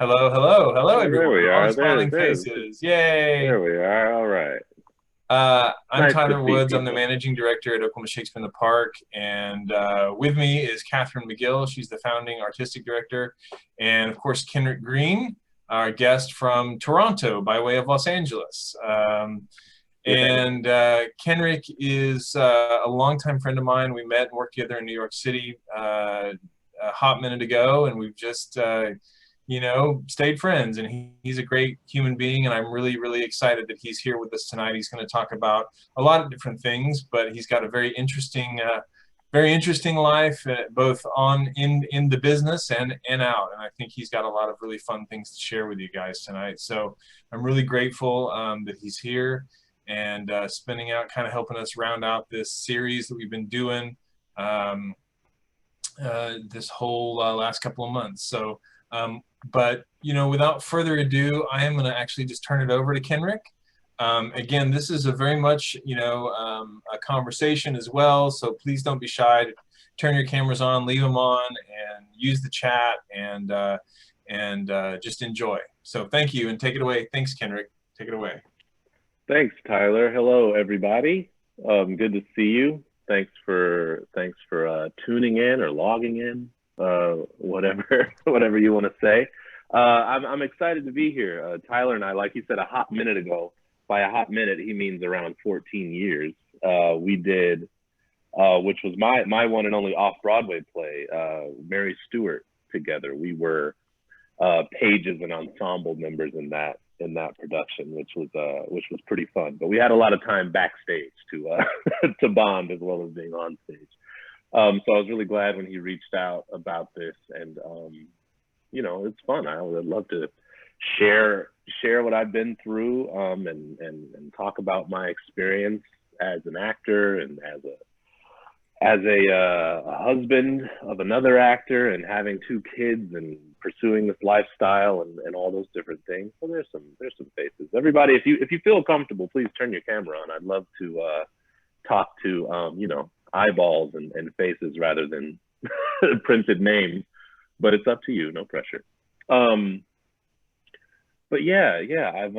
Hello, There everyone. we All the are. smiling faces. Yay. There we are. All right. I'm Nice to Tyler see Woods. I'm the people. managing director at Oklahoma Shakespeare in the Park. And with me is Catherine McGill. She's the founding artistic director. And of course, Kenric Green, our guest from Toronto by way of Los Angeles. Yay. Kenric is a longtime friend of mine. We met and worked together in New York City a hot minute ago, and we've just stayed friends. And he's a great human being, and I'm really excited that he's here with us tonight. He's going to talk about a lot of different things, but he's got a very interesting life, both in the business and out. And I think he's got a lot of really fun things to share with you guys tonight. So I'm really grateful that he's here and spending out, kind of helping us round out this series that we've been doing this whole last couple of months. So, but without further ado, I am going to actually just turn it over to Kenric. Again, this is a very much a conversation as well. So please don't be shy to turn your cameras on, leave them on, and use the chat and just enjoy. So thank you, and take it away. Thanks, Kenric. Take it away. Thanks, Tyler. Hello, everybody. Good to see you. Thanks for tuning in or logging in, whatever you want to say. I'm excited to be here. Tyler and I, like you said, a hot minute ago. By a hot minute, he means around 14 years. We did, which was my one and only off-Broadway play, Mary Stuart, together. We were pages and ensemble members in that production, which was pretty fun. But we had a lot of time backstage to to bond as well as being on stage. So I was really glad when he reached out about this, and it's fun. I would love to share what I've been through, and talk about my experience as an actor and as a husband of another actor, and having two kids and pursuing this lifestyle and all those different things. So there's some faces. Everybody, if you feel comfortable, please turn your camera on. I'd love to talk to eyeballs and faces rather than printed names, but it's up to you. No pressure. But yeah, I've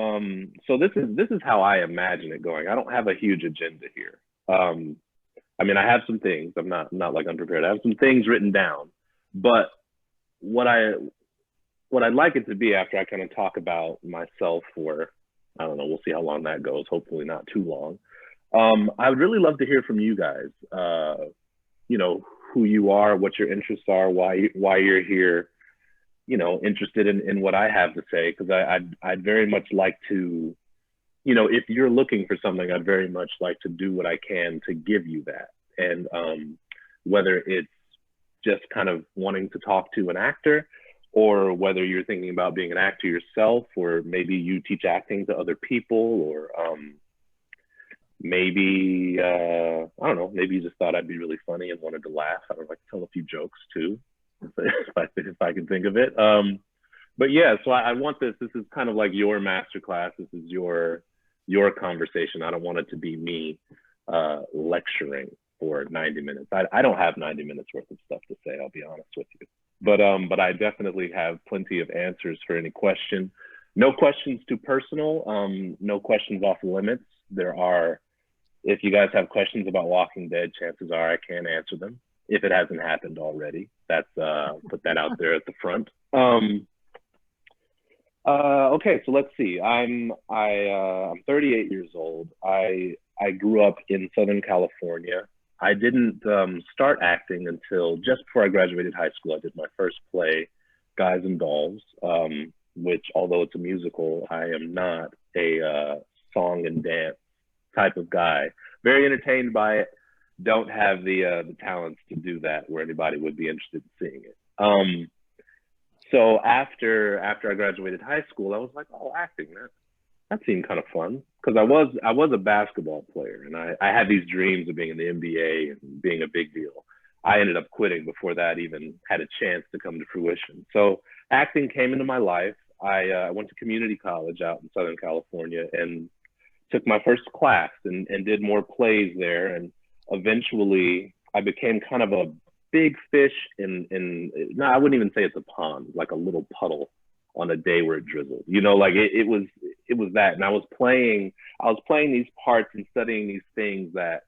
so this is how I imagine it going. I don't have a huge agenda here. I mean, I have some things. I'm not like unprepared. I have some things written down, but what I'd like it to be, after I kind of talk about myself for, I don't know, we'll see how long that goes. Hopefully not too long. I would really love to hear from you guys. Who you are, what your interests are, why you're here. Interested in what I have to say, because I'd very much like to, if you're looking for something, I'd very much like to do what I can to give you that. And whether it's just kind of wanting to talk to an actor, or whether you're thinking about being an actor yourself, or maybe you teach acting to other people, or maybe I don't know, maybe you just thought I'd be really funny and wanted to laugh. I would like to tell a few jokes too, if I can think of it. But yeah, so I want this is kind of like your masterclass. This is your conversation. I don't want it to be me lecturing for 90 minutes. I don't have 90 minutes worth of stuff to say, I'll be honest with you. But I definitely have plenty of answers for any question. No questions too personal, no questions off limits. If you guys have questions about Walking Dead, chances are I can answer them if it hasn't happened already. That's put that out there at the front. Okay, so let's see. I'm 38 years old. I grew up in Southern California. I didn't start acting until just before I graduated high school. I did my first play, Guys and Dolls, which, although it's a musical, I am not a song and dance type of guy. Very entertained by it. Don't have the talents to do that where anybody would be interested in seeing it. So after I graduated high school, I was like, oh, acting, that seemed kind of fun, because I was a basketball player, and I had these dreams of being in the NBA and being a big deal. I ended up quitting before that even had a chance to come to fruition. So acting came into my life. I went to community college out in Southern California and took my first class and did more plays there. And eventually I became kind of a big fish in no, I wouldn't even say it's a pond, like a little puddle on a day where it drizzled. Like it was that. And I was playing these parts and studying these things that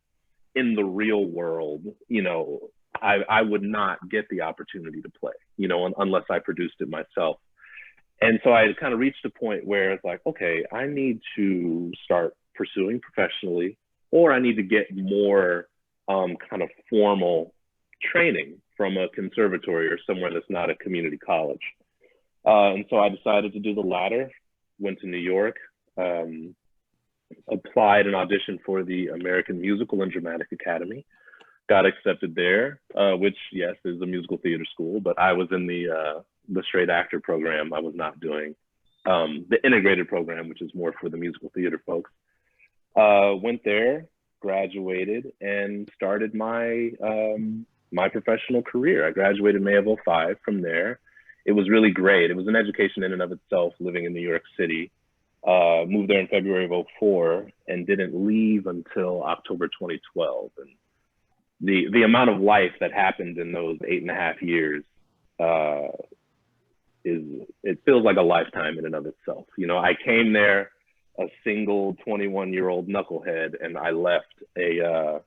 in the real world, I would not get the opportunity to play, unless I produced it myself. And so I kind of reached a point where it's like, okay, I need to start pursuing professionally, or I need to get more kind of formal training from a conservatory or somewhere that's not a community college. And so I decided to do the latter, went to New York, applied and auditioned for the American Musical and Dramatic Academy, got accepted there, which, yes, is a musical theater school, but I was in the straight actor program. I was not doing the integrated program, which is more for the musical theater folks. Went there, graduated, and started my my professional career. I graduated May of 2005 from there. It was really great. It was an education in and of itself, living in New York City. Moved there in February of 2004 and didn't leave until October 2012. And the amount of life that happened in those 8.5 years it feels like a lifetime in and of itself. I came there a single 21-year-old knucklehead, and I left a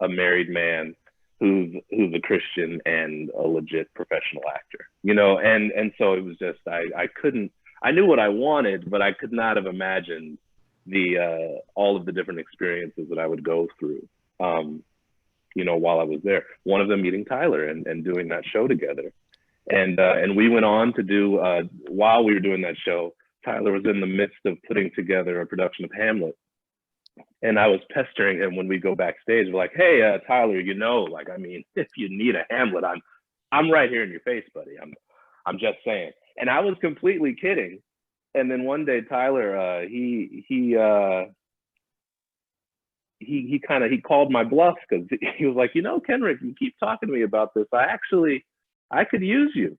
married man who's a Christian and a legit professional actor. And so it was just I knew what I wanted, but I could not have imagined all of the different experiences that I would go through, while I was there. One of them meeting Tyler and doing that show together. And we went on to do, while we were doing that show, Tyler was in the midst of putting together a production of Hamlet. And I was pestering him when we go backstage. We're like, hey, Tyler, if you need a Hamlet, I'm right here in your face, buddy. I'm just saying. And I was completely kidding. And then one day, Tyler, he called my bluff, because he was like, Kenric, you keep talking to me about this. I could use you.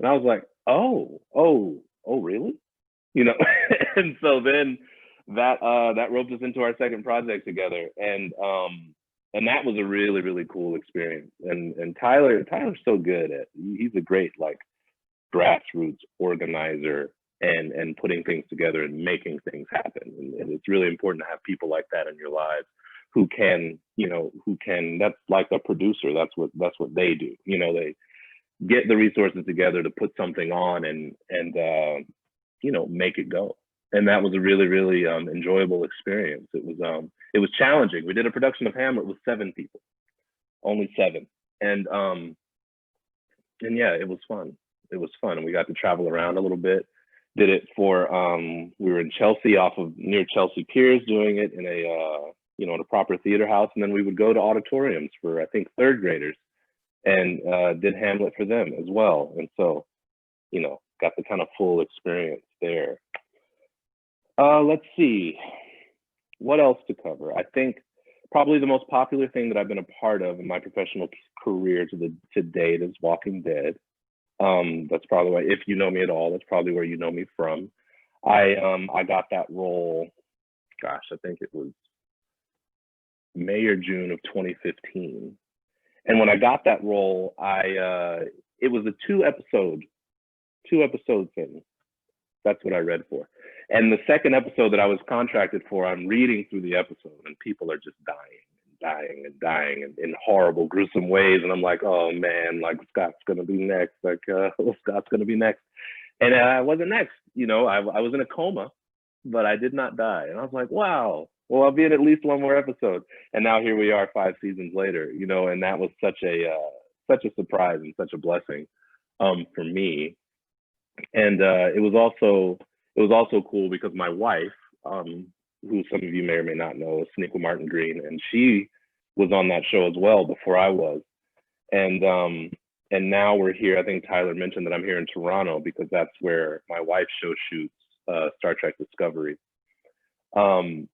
And I was like, oh, really? And so then that roped us into our second project together. And that was a really, really cool experience. And Tyler's so good he's a great, grassroots organizer and putting things together and making things happen. And it's really important to have people like that in your lives who can, that's like a producer. That's what they do. They get the resources together to put something on and make it go. And that was a really, really enjoyable experience. It was challenging. We did a production of Hamlet with 7 people, only 7. And yeah, it was fun. It was fun. And we got to travel around a little bit. Did it for, we were in Chelsea, near Chelsea Piers, doing it in in a proper theater house. And then we would go to auditoriums for, I think, 3rd graders, and did Hamlet for them as well. And so, got the kind of full experience there. Let's see, what else to cover? I think probably the most popular thing that I've been a part of in my professional career to date is Walking Dead. That's probably why, if you know me at all, that's probably where you know me from. I got that role, gosh, I think it was May or June of 2015. And when I got that role, it was a 2-episode thing. That's what I read for. And the second episode that I was contracted for, I'm reading through the episode and people are just dying in horrible, gruesome ways. And I'm like, oh man, Scott's gonna be next. Scott's gonna be next. And I wasn't next. I was in a coma, but I did not die. And I was like, wow, well, I'll be in at least one more episode. And now here we are 5 seasons later, and that was such a surprise and such a blessing for me. And it was also cool because my wife, who some of you may or may not know, is Kenric Martin Green, and she was on that show as well before I was. And now we're here. I think Tyler mentioned that I'm here in Toronto because that's where my wife's show shoots, Star Trek Discovery. And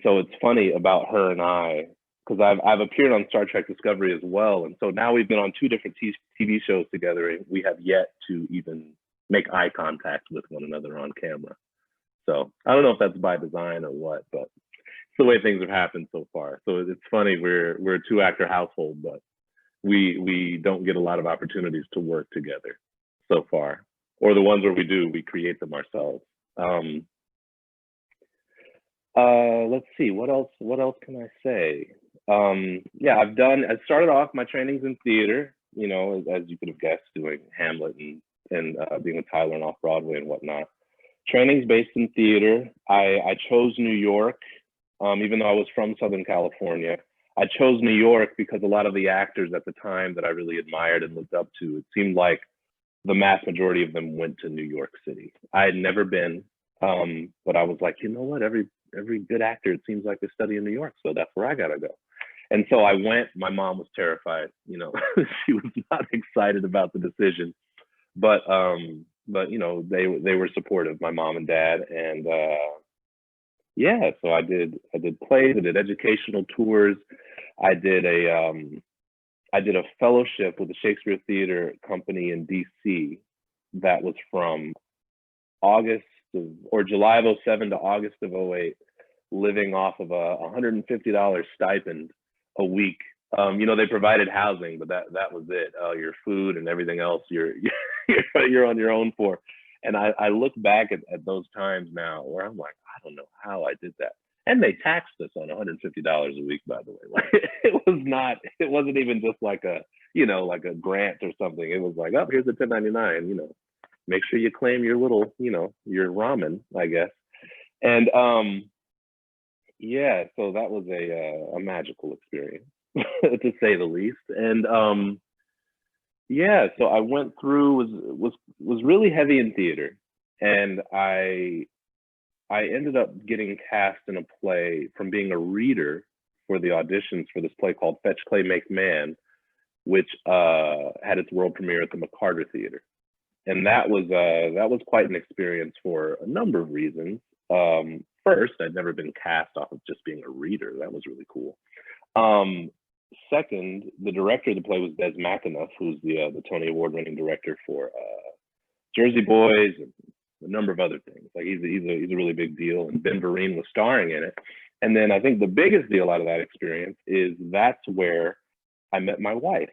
so it's funny about her and I, because I've appeared on Star Trek Discovery as well. And so now we've been on 2 different TV shows together, and we have yet to even make eye contact with one another on camera. So I don't know if that's by design or what, but it's the way things have happened so far. So it's funny, we're a 2-actor household, but we don't get a lot of opportunities to work together so far. or the ones where we create them ourselves. Let's see, what else can I say? Yeah, I started off my trainings in theater, you know, as you could have guessed, doing Hamlet and being a Tyler and off-Broadway and whatnot. Trainings based in theater. I chose New York, even though I was from Southern California. I chose New York because a lot of the actors at the time that I really admired and looked up to, it seemed like the mass majority of them went to New York City. I had never been, but I was like, you know what, every good actor, it seems like they study in New York, so that's where I gotta go. And so I went. My mom was terrified, you know, she was not excited about the decision, but you know, they were supportive, my mom and dad, and yeah, so I did plays, I did educational tours, I did a fellowship with the Shakespeare Theater Company in DC that was from July of 07 to August of 08, living off of a $150 stipend a week. You know, they provided housing, but that was it. Your food and everything else you're on your own for. And I look back at those times now where I'm like, I don't know how I did that. And they taxed us on $150 a week, by the way. Like, it wasn't even just like a, you know, like a grant or something. It was like, oh, here's a 1099, you know, make sure you claim your little, you know, your ramen, I guess. And yeah, so that was a magical experience to say the least. And yeah, so I went through, was really heavy in theater, and I ended up getting cast in a play from being a reader for the auditions for this play called Fetch Clay Make Man, which had its world premiere at the McCarter Theater. And that was quite an experience for a number of reasons. First, I'd never been cast off of just being a reader. That was really cool. Second, the director of the play was Des McAnuff, who's the Tony Award-winning director for Jersey Boys and a number of other things. Like he's a really big deal, and Ben Vereen was starring in it. And then I think the biggest deal out of that experience is that's where I met my wife.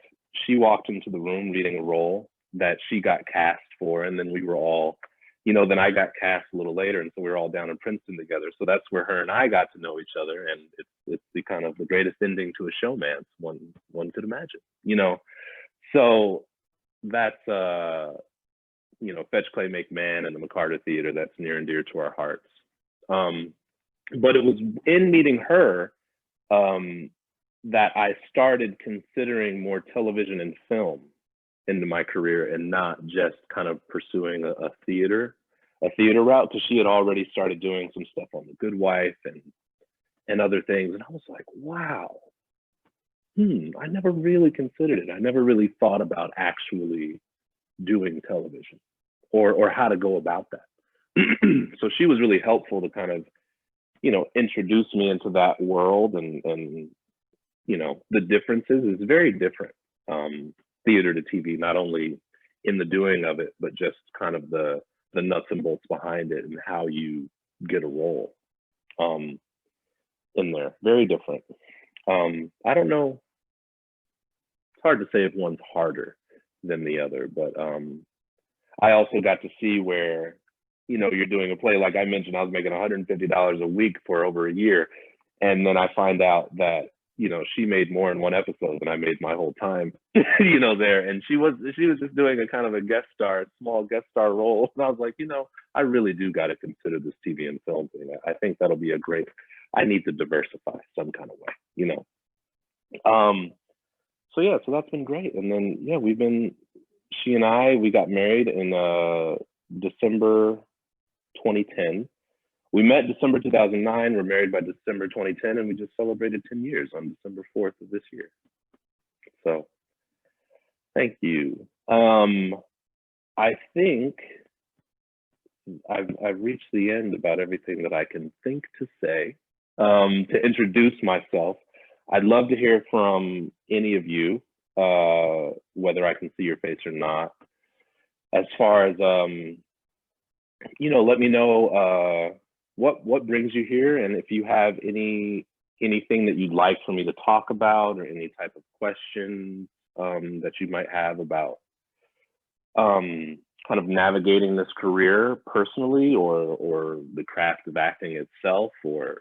She walked into the room reading a role that she got cast for, and then we were all, you know, then I got cast a little later, and so we were all down in Princeton together. So that's where her and I got to know each other, and it's the kind of the greatest ending to a showmance one could imagine, you know. So that's you know, Fetch Clay Make Man and the McCarter Theater, that's near and dear to our hearts. But it was in meeting her that I started considering more television and film into my career, and not just kind of pursuing a theater route, because she had already started doing some stuff on The Good Wife and other things. And I was like, wow, I never really considered it. I never really thought about actually doing television or how to go about that. So she was really helpful to kind of, you know, introduce me into that world, and you know, the differences is very different, theater to TV, not only in the doing of it, but just kind of the nuts and bolts behind it and how you get a role in there. Very different. I don't know. It's hard to say if one's harder than the other, but I also got to see where, you know, you're doing a play. Like I mentioned, I was making $150 a week for over a year. And then I find out that, you know, she made more in one episode than I made my whole time, you know, there. And she was just doing a kind of a small guest star role. And I was like, you know, I really do got to consider this TV and film thing. I think that'll be I need to diversify some kind of way, you know. So yeah, so that's been great. And then, yeah, she and I, we got married in December 2010. We met December 2009, we're married by December 2010, and we just celebrated 10 years on December 4th of this year. So thank you. I think I've reached the end about everything that I can think to say. To introduce myself, I'd love to hear from any of you, whether I can see your face or not. As far as, you know, let me know what brings you here, and if you have anything that you'd like for me to talk about, or any type of questions that you might have about kind of navigating this career personally, or the craft of acting itself, or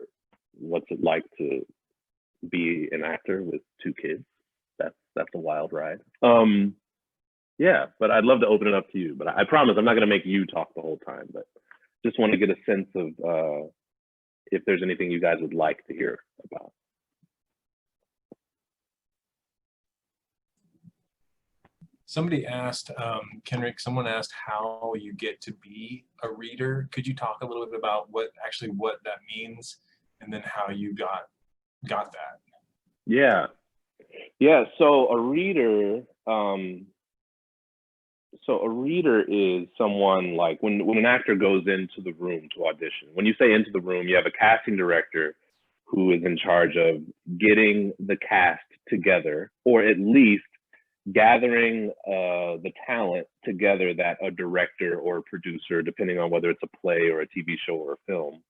what's it like to be an actor with two kids? That's a wild ride. Yeah, but I'd love to open it up to you. But I promise I'm not going to make you talk the whole time. But just want to get a sense of if there's anything you guys would like to hear about. Somebody asked, Kenric, someone asked how you get to be a reader. Could you talk a little bit about what that means, and then how you got that? Yeah. So a reader, is someone like when an actor goes into the room to audition. When you say into the room, you have a casting director who is in charge of getting the cast together, or at least gathering the talent together that a director or a producer, depending on whether it's a play or a TV show or a film,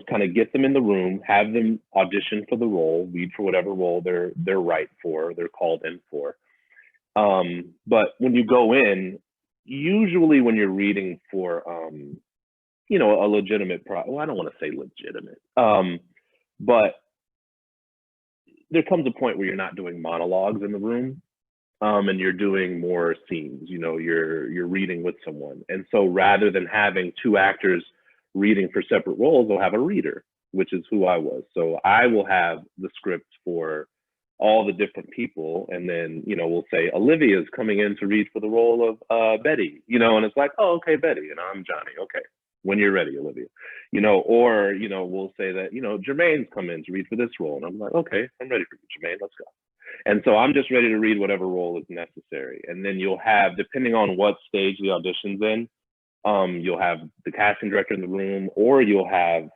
kind of get them in the room, have them audition for the role, read for whatever role they're right for, they're called in for. But when you go in, usually when you're reading for, a legitimate well, I don't want to say legitimate, but there comes a point where you're not doing monologues in the room, and you're doing more scenes. You're reading with someone, and so rather than having two actors reading for separate roles, they'll have a reader, which is who I was. So I will have the script for all the different people, and then we'll say Olivia's coming in to read for the role of Betty, and it's like, oh, okay, Betty, and I'm Johnny. Okay, when you're ready, Olivia. Or we'll say that Jermaine's come in to read for this role, and I'm like, okay, I'm ready for you, Jermaine, let's go. And so I'm just ready to read whatever role is necessary. And then you'll have, depending on what stage the audition's in, you'll have the casting director in the room, or you'll have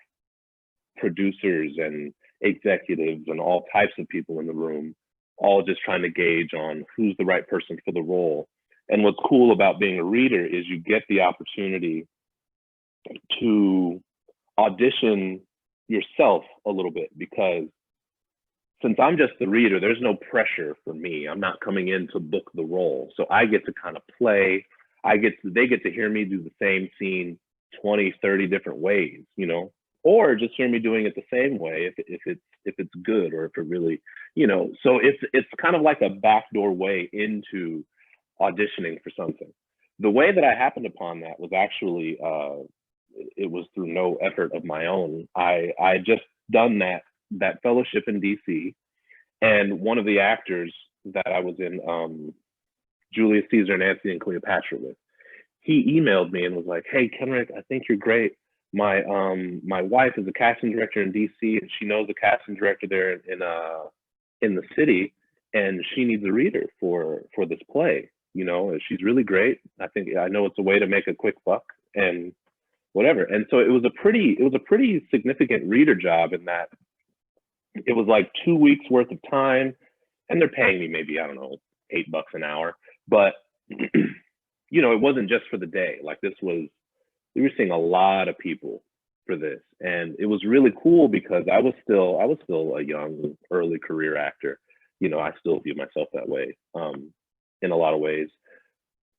producers and executives and all types of people in the room, all just trying to gauge on who's the right person for the role. And what's cool about being a reader is you get the opportunity to audition yourself a little bit, because since I'm just the reader, there's no pressure for me. I'm not coming in to book the role. So I get to kind of play. They get to hear me do the same scene 20, 30 different ways, or just hear me doing it the same way if it's good, or if it really, so it's kind of like a backdoor way into auditioning for something. The way that I happened upon that was actually, it was through no effort of my own. I just done that fellowship in DC, and one of the actors that I was in Julius Caesar and Antony and Cleopatra with, he emailed me and was like, hey, Kenric, I think you're great. My wife is a casting director in DC, and she knows a casting director there in the city, and she needs a reader for this play. She's really great. I know it's a way to make a quick buck and whatever. And so it was a pretty significant reader job, in that it was like 2 weeks worth of time, and they're paying me maybe, I don't know, $8 an hour. But it wasn't just for the day. Like, we were seeing a lot of people for this, and it was really cool because I was still a young, early career actor. I still view myself that way in a lot of ways,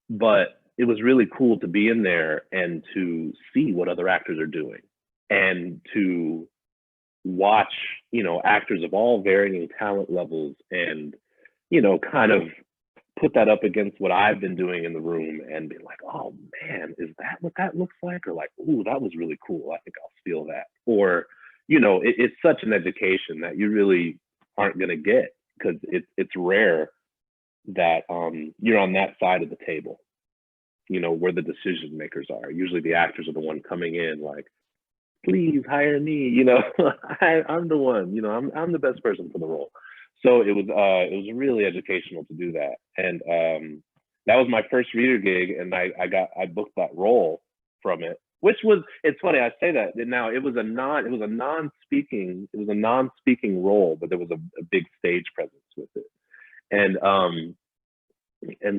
but it was really cool to be in there and to see what other actors are doing, and to watch actors of all varying talent levels, and kind of put that up against what I've been doing in the room, and be like, oh man, is that what that looks like? Or like, ooh, that was really cool, I think I'll steal that. Or it's such an education that you really aren't going to get, because it's rare that you're on that side of the table, where the decision makers are. Usually the actors are the one coming in like, please hire me, I'm the one, I'm the best person for the role. So it was really educational to do that. And that was my first reader gig, and I booked that role from it, which was, it's funny, I say that now, it was a non-speaking role, but there was a big stage presence with it. And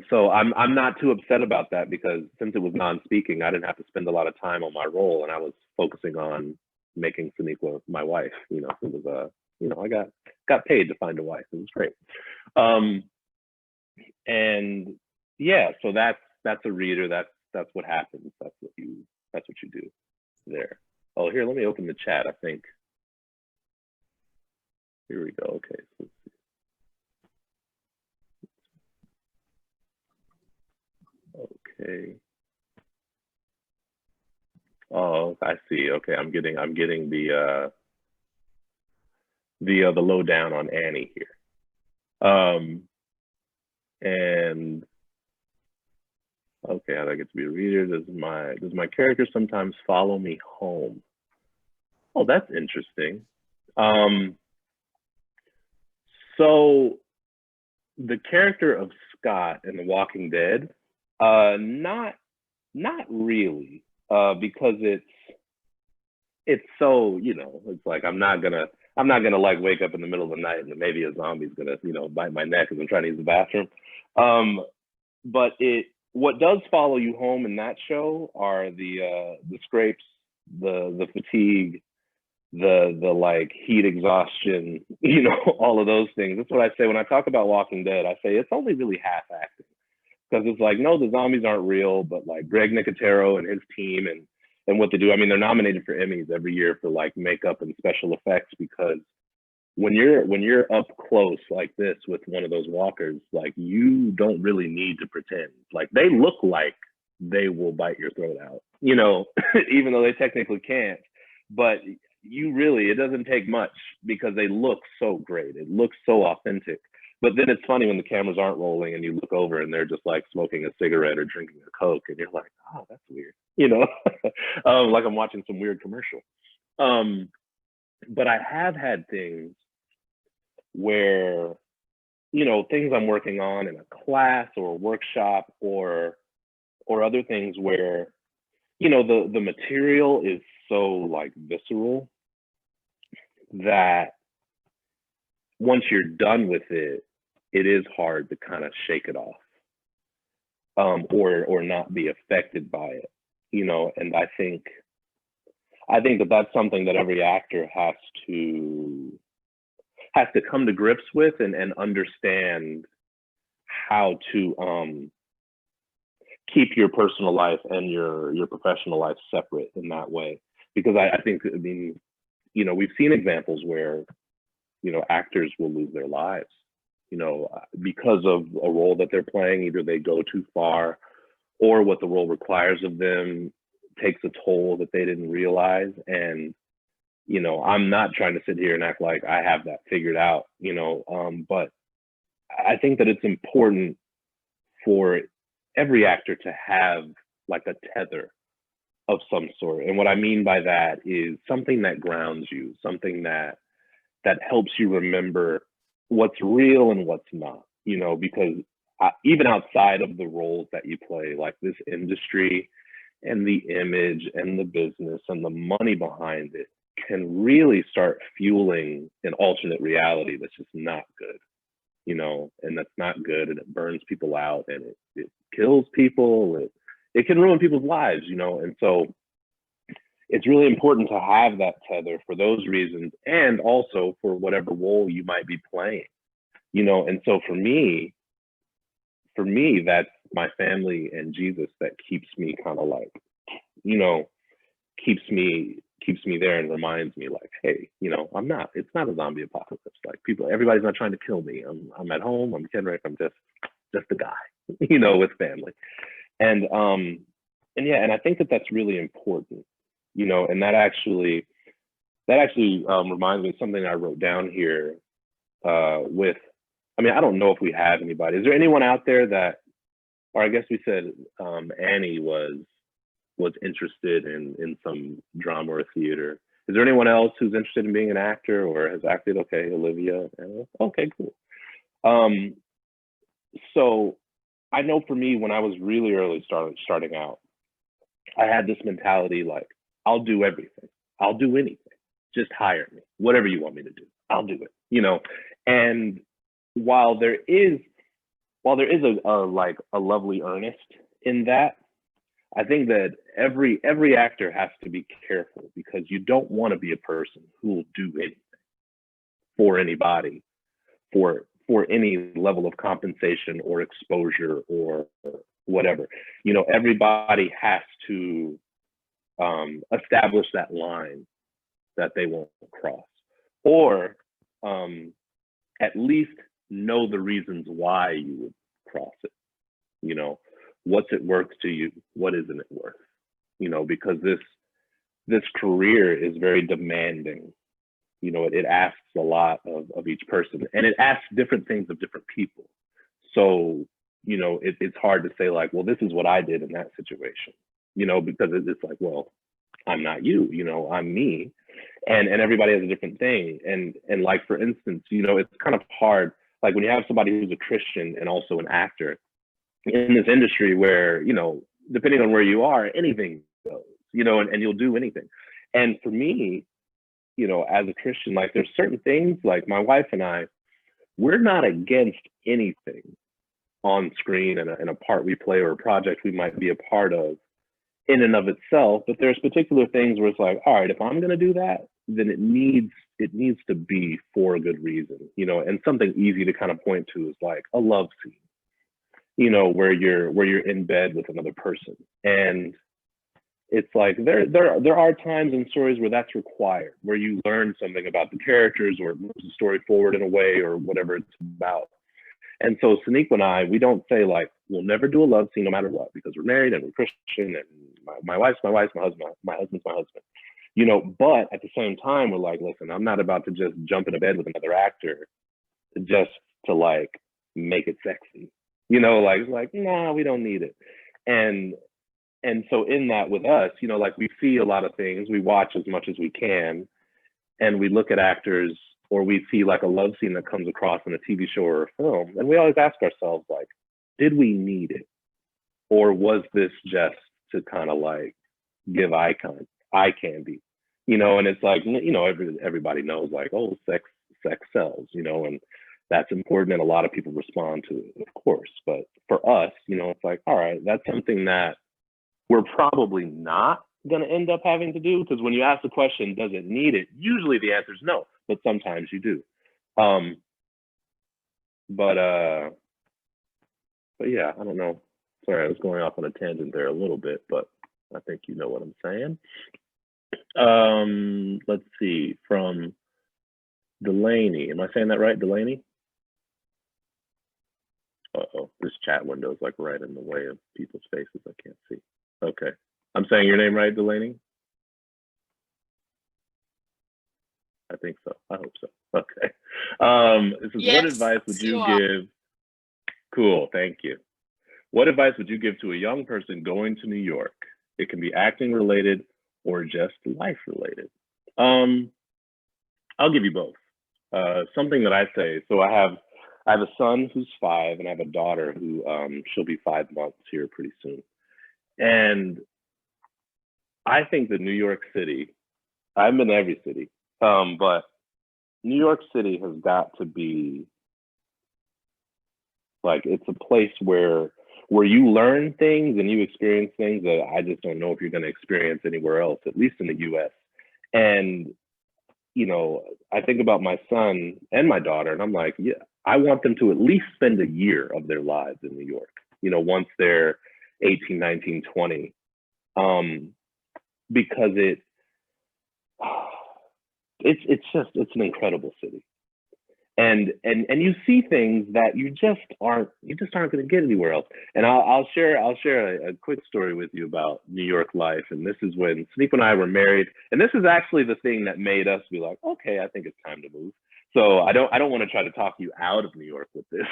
so I'm not too upset about that, because since it was non-speaking, I didn't have to spend a lot of time on my role, and I was focusing on making Sonequa my wife. It was I got paid to find a wife. It was great. And yeah, so that's a reader. That's what happens. That's what you do there. Oh, here, let me open the chat. I think here we go. Okay, so okay. Oh, I see. Okay, I'm getting the lowdown on Annie here. And okay, how do I get to be a reader? Does my character sometimes follow me home? Oh, that's interesting. Um, so the character of Scott in The Walking Dead, not really, because it's so, it's like I'm not gonna like wake up in the middle of the night and maybe a zombie's gonna bite my neck as I'm trying to use the bathroom. Um, but what does follow you home in that show are the scrapes, the fatigue, the like heat exhaustion, all of those things. That's what I say when I talk about Walking Dead. I say it's only really half acting, because it's like, no, the zombies aren't real, but like Greg Nicotero and his team and what they do. I mean, they're nominated for Emmys every year for like makeup and special effects, because when you're up close like this with one of those walkers, like, you don't really need to pretend. Like, they look like they will bite your throat out, even though they technically can't. But it doesn't take much, because they look so great. It looks so authentic. But then it's funny when the cameras aren't rolling and you look over and they're just like smoking a cigarette or drinking a Coke, and you're like, oh, that's weird, like I'm watching some weird commercial. But I have had things where, things I'm working on in a class or a workshop, or other things where, the material is so like visceral that once you're done with it, it is hard to kind of shake it off, or not be affected by it, and I think that that's something that every actor has to come to grips with, and understand how to keep your personal life and your professional life separate in that way. Because I think, I mean, we've seen examples where, actors will lose their lives, because of a role that they're playing. Either they go too far, or what the role requires of them takes a toll that they didn't realize. And I'm not trying to sit here and act like I have that figured out, but I think that it's important for every actor to have like a tether of some sort. And what I mean by that is something that grounds you, something that helps you remember what's real and what's not, because even outside of the roles that you play, like, this industry and the image and the business and the money behind it can really start fueling an alternate reality that's just not good, and that's not good, and it burns people out, and it kills people. It can ruin people's lives, and so it's really important to have that tether for those reasons, and also for whatever role you might be playing, and so for me, that's my family and Jesus that keeps me kind of like, keeps me there, and reminds me like, hey, it's not a zombie apocalypse. Like, everybody's not trying to kill me. I'm at home. I'm Kenric. I'm just a guy, with family. And yeah, and I think that that's really important, and that actually reminds me of something I wrote down here, I don't know if we have anybody. Is there anyone out there that, or I guess we said Annie was interested in some drama or theater. Is there anyone else who's interested in being an actor or has acted? Okay, Olivia. Okay, cool. So I know for me, when I was really early starting out, I had this mentality like, I'll do everything. I'll do anything. Just hire me. Whatever you want me to do, I'll do it. And while there is a lovely earnest in that, I think that every actor has to be careful, because you don't want to be a person who will do anything for anybody for for any level of compensation or exposure or whatever. You know, everybody has to establish that line that they won't cross, or at least know the reasons why you would cross it. You know, what's it worth to you? What isn't it worth? You know, because this career is very demanding. You know, it asks a lot of each person, and it asks different things of different people. So, you know, it's hard to say like, well, this is what I did in that situation, you know, because it's like, well, I'm not you, you know, I'm me. And everybody has a different thing. And like, for instance, you know, it's kind of hard, like when you have somebody who's a Christian and also an actor in this industry where, you know, depending on where you are, anything goes, you know, and you'll do anything. And for me, you know, as a Christian, like there's certain things, like my wife and I, we're not against anything on screen and a part we play or a project we might be a part of in and of itself. But there's particular things where it's like, all right, if I'm going to do that, then it needs to be for a good reason, you know. And something easy to kind of point to is like a love scene, you know, where you're in bed with another person. And it's like there are times in stories where that's required, where you learn something about the characters or it moves the story forward in a way or whatever it's about. And so Sneak and I, we don't say like, we'll never do a love scene no matter what, because we're married and we're Christian and my wife's my wife, my husband's my husband, you know. But at the same time, we're like, listen, I'm not about to just jump into bed with another actor just to like make it sexy, you know, like, nah, we don't need it. And so in that with us, you know, like we see a lot of things, we watch as much as we can, and we look at actors, or we see like a love scene that comes across in a TV show or a film, and we always ask ourselves like, did we need it? Or was this just to kind of like give eye candy, you know? And it's like, you know, everybody knows like, oh, sex sells, you know, and that's important, and a lot of people respond to it, of course. But for us, you know, it's like, all right, that's something that we're probably not going to end up having to do, because when you ask the question, does it need it? Usually the answer is no, but sometimes you do. But yeah, I don't know. Sorry, I was going off on a tangent there a little bit, but I think you know what I'm saying. Let's see, from Delaney. Am I saying that right, Delaney? Uh-oh, this chat window is like right in the way of people's faces. I can't see. Okay. I'm saying your name right, Delaney? I think so. I hope so. Okay. This is, yes, what advice would you give? Cool, thank you. What advice would you give to a young person going to New York? It can be acting related or just life related. I'll give you both. Something that I say, so I have a son who's 5, and I have a daughter who she'll be 5 months here pretty soon. And I think that New York City, I've been to every city, but New York City has got to be like, it's a place where you learn things and you experience things that I just don't know if you're going to experience anywhere else, at least in the US. And, you know, I think about my son and my daughter, and I'm like, yeah, I want them to at least spend a year of their lives in New York, you know, once they're 18, 19, 20, because it's an incredible city. And you see things that you just aren't going to get anywhere else. And I'll share a quick story with you about New York life. And this is when Sneak and I were married. And this is actually the thing that made us be like, okay, I think it's time to move. So I don't want to try to talk you out of New York with this,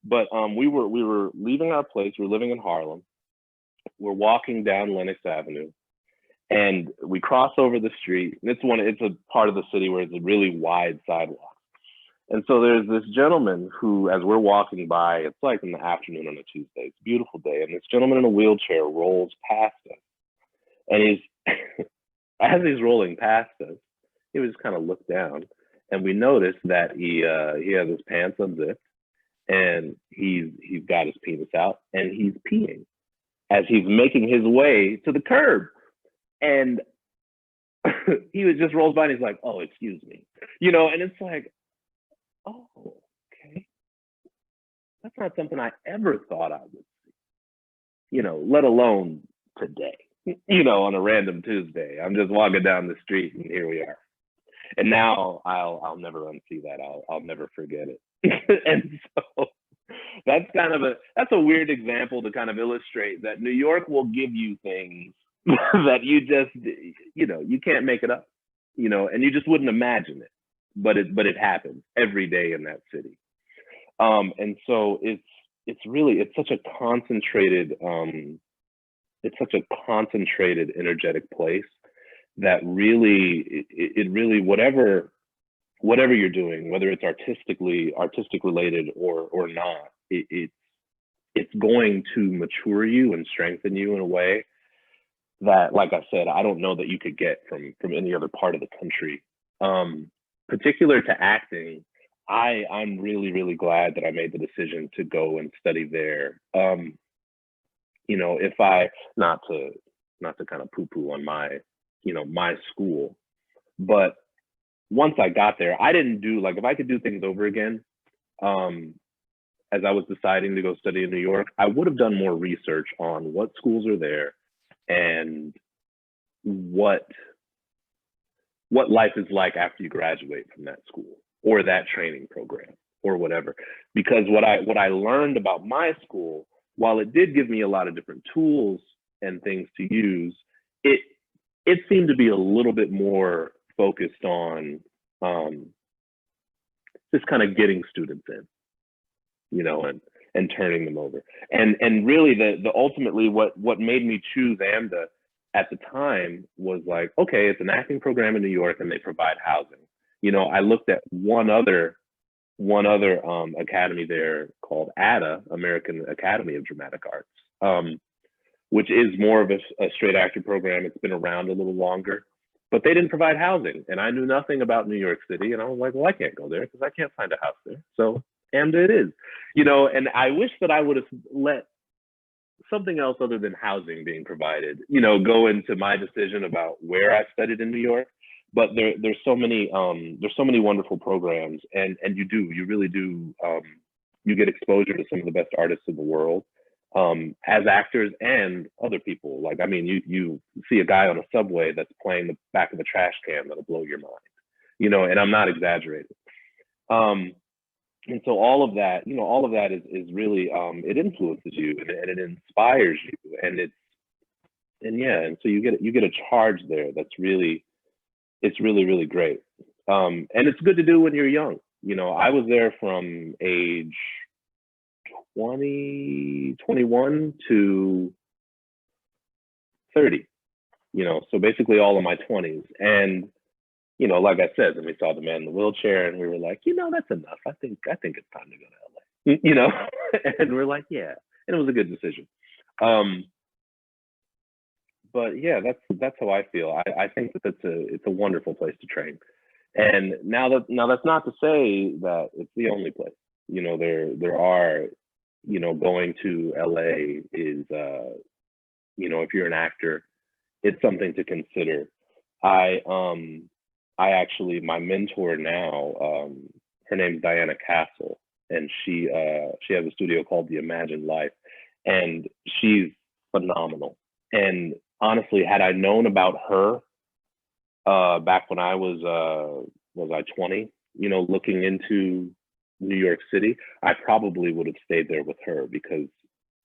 but we were leaving our place. We were living in Harlem. We're walking down Lenox Avenue, and we cross over the street. And it's a part of the city where it's a really wide sidewalk. And so there's this gentleman who, as we're walking by, it's like in the afternoon on a Tuesday, it's a beautiful day, and this gentleman in a wheelchair rolls past us. And as he's rolling past us, he was just kind of look down, and we noticed that he has his pants unzipped, and he's got his penis out, and he's peeing as he's making his way to the curb. And he just rolls by and he's like, oh, excuse me, you know. And it's like, oh, that's not something I ever thought I would, let alone today, on a random Tuesday. I'm just walking down the street and here we are. And now I'll never unsee that. I'll never forget it. And so that's a weird example to kind of illustrate that New York will give you things that you just, you can't make it up, and you just wouldn't imagine it, but it happens every day in that city. And so it's such a concentrated, energetic place that really, it really, whatever you're doing, whether it's artistic related or not, it's going to mature you and strengthen you in a way that, like I said, I don't know that you could get from any other part of the country. Particular to acting, I'm really, really glad that I made the decision to go and study there. If I, not to kind of poo-poo on my school, but once I got there, I didn't do, like, if I could do things over again, as I was deciding to go study in New York, I would have done more research on what schools are there and what life is like after you graduate from that school or that training program or whatever. Because what I learned about my school, while it did give me a lot of different tools and things to use, it seemed to be a little bit more focused on just kind of getting students in, and turning them over. And really the ultimately what made me choose AMDA at the time was like, okay, it's an acting program in New York and they provide housing. I looked at one other academy there called ADA, American Academy of Dramatic Arts, which is more of a straight actor program. It's been around a little longer, but they didn't provide housing. And I knew nothing about New York City. And I was like, well, I can't go there because I can't find a house there. So AMDA it is, and I wish that I would have let something else other than housing being provided, go into my decision about where I studied in New York. But there's so many wonderful programs, and you really do, you get exposure to some of the best artists in the world, as actors and other people. Like, I mean, you see a guy on a subway that's playing the back of a trash can that'll blow your mind, and I'm not exaggerating. And so all of that is really, it influences you and it inspires you, and so you get a charge there that's really, it's really, really great. And it's good to do when you're young. I was there from age 21 to 30, so basically all of my 20s. And, like I said, then we saw the man in the wheelchair and we were like, that's enough. I think it's time to go to LA, and we're like, yeah, and it was a good decision. But yeah, that's how I feel. I think that it's a wonderful place to train. And now that's not to say that it's the only place. There are, going to LA is, if you're an actor, it's something to consider. I actually, my mentor now, her name's Diana Castle, and she has a studio called The Imagined Life, and she's phenomenal. And honestly, had I known about her back when I was I 20, looking into New York City, I probably would have stayed there with her, because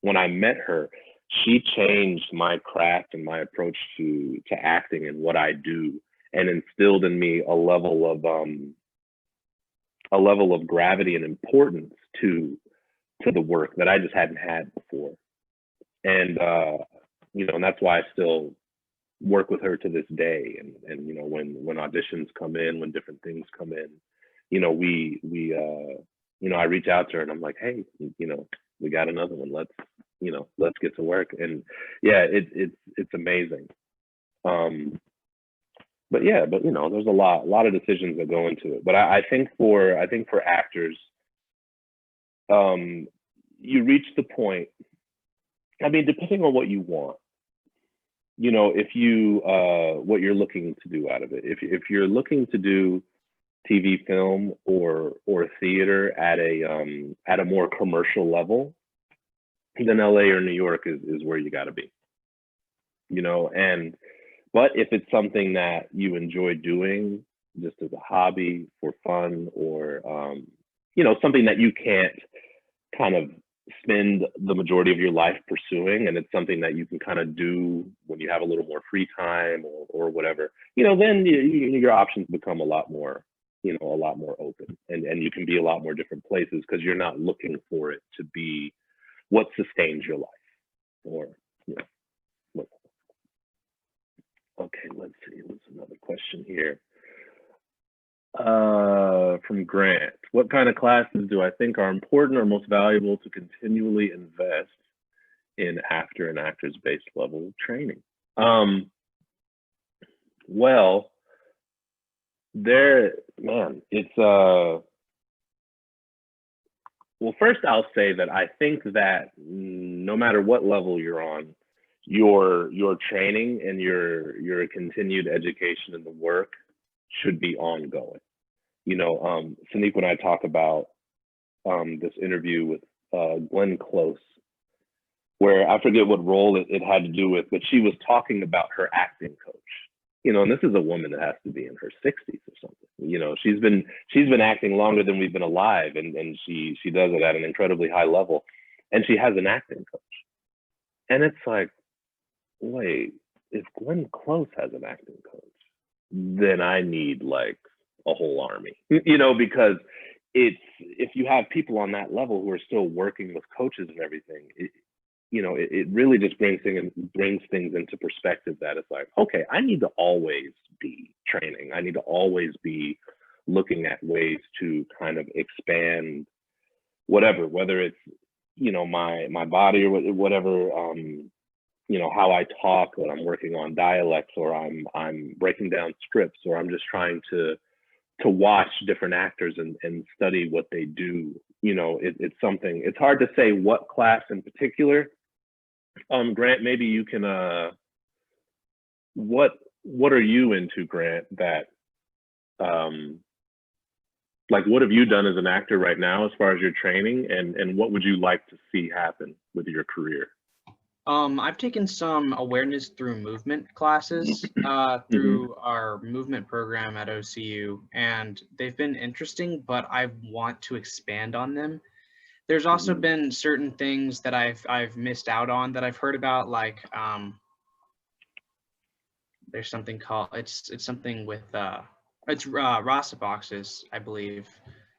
when I met her, she changed my craft and my approach to acting and what I do, and instilled in me a level of gravity and importance to the work that I just hadn't had before. And and that's why I still work with her to this day. And when auditions come in, when different things come in, I reach out to her and I'm like, hey, we got another one. Let's get to work. And yeah, it's amazing. But there's a lot of decisions that go into it. But I think for actors, you reach the point. I mean, depending on what you want, if you what you're looking to do out of it. If you're looking to do TV, film, or theater at a more commercial level, then LA or New York is where you got to be, you know. And but if it's something that you enjoy doing just as a hobby for fun, or you know, something that you can't kind of spend the majority of your life pursuing, and it's something that you can kind of do when you have a little more free time, or whatever, you know, then your options become a lot more, you know, a lot more open, and you can be a lot more different places because you're not looking for it to be what sustains your life, or, you know, what. Okay, let's see, there's another question here. From Grant, what kind of classes do I think are important or most valuable to continually invest in actor and actors based level training? Well, it's well, first I'll say that I think that no matter what level you're on, your training and your continued education in the work should be ongoing. You know, Sanique and I talk about this interview with Glenn Close, where I forget what role it had to do with, but she was talking about her acting coach. You know, and this is a woman that has to be in her 60s or something. You know, she's been acting longer than we've been alive, and she does it at an incredibly high level, and she has an acting coach. And it's like, wait, if Glenn Close has an acting coach, then I need like a whole army, you know, because if you have people on that level who are still working with coaches and everything, you know, it really just brings things into perspective, that it's like, okay, I need to always be training. I need to always be looking at ways to kind of expand whether it's, you know, my body, or whatever, you know, how I talk, when I'm working on dialects, or I'm breaking down scripts, or I'm just trying to watch different actors and study what they do. You know, it's something, it's hard to say what class in particular. Grant, maybe you can, what are you into, Grant, that, like, what have you done as an actor right now as far as your training, and what would you like to see happen with your career? I've taken some awareness through movement classes through our movement program at OCU, and they've been interesting, but I want to expand on them. There's also been certain things that I've missed out on that I've heard about, like there's something called, it's something with it's Rasa boxes, I believe,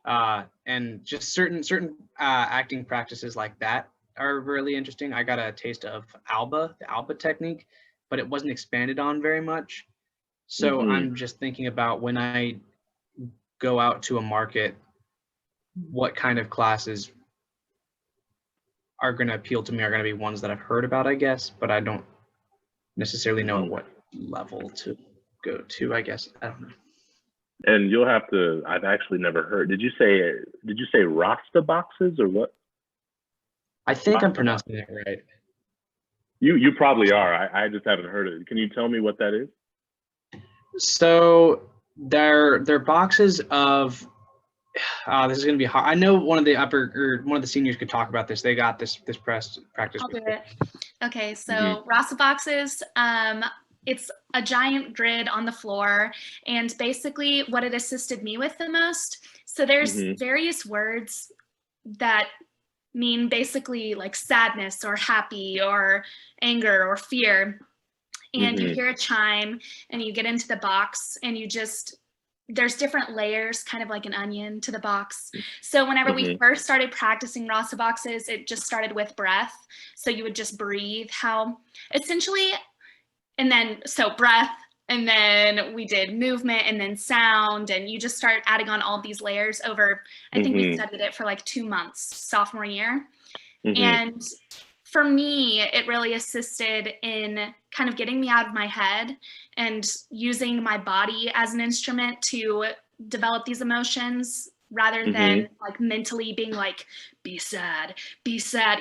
and just certain acting practices like that are really interesting. I got a taste of the Alba technique, but it wasn't expanded on very much. So I'm just thinking about, when I go out to a market, what kind of classes are going to appeal to me, are going to be ones that I've heard about, I guess, but I don't necessarily know at what level to go to, I guess. I don't know. And you'll have to, I've actually never heard, did you say Rasta boxes, or what? I think I'm pronouncing it right. You probably are. I just haven't heard it. Can you tell me what that is? So they're boxes of, this is going to be hard. I know one of the seniors could talk about this. They got this practice. I'll do it. Okay, so Rasa boxes, it's a giant grid on the floor, and basically what it assisted me with the most, so there's various words that mean basically like sadness or happy or anger or fear, and you hear a chime and you get into the box, and there's different layers, kind of like an onion to the box. So whenever we first started practicing Rasa boxes, it just started with breath. So you would just breathe, and then so breath, and then we did movement, and then sound, and you just start adding on all these layers over, I think we studied it for like 2 months, sophomore year. And for me, it really assisted in kind of getting me out of my head and using my body as an instrument to develop these emotions, rather than like mentally being like, be sad,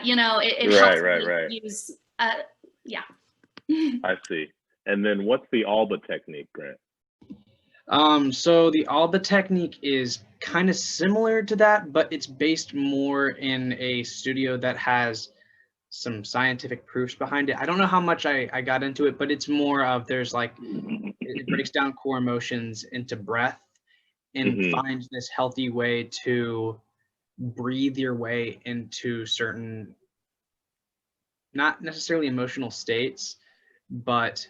you know, it helps me use, yeah. I see. And then what's the Alba technique, Grant? So the Alba technique is kind of similar to that, but it's based more in a studio that has some scientific proofs behind it. I don't know how much I got into it, but it's more of there's like, it breaks down core emotions into breath and finds this healthy way to breathe your way into certain, not necessarily emotional states, but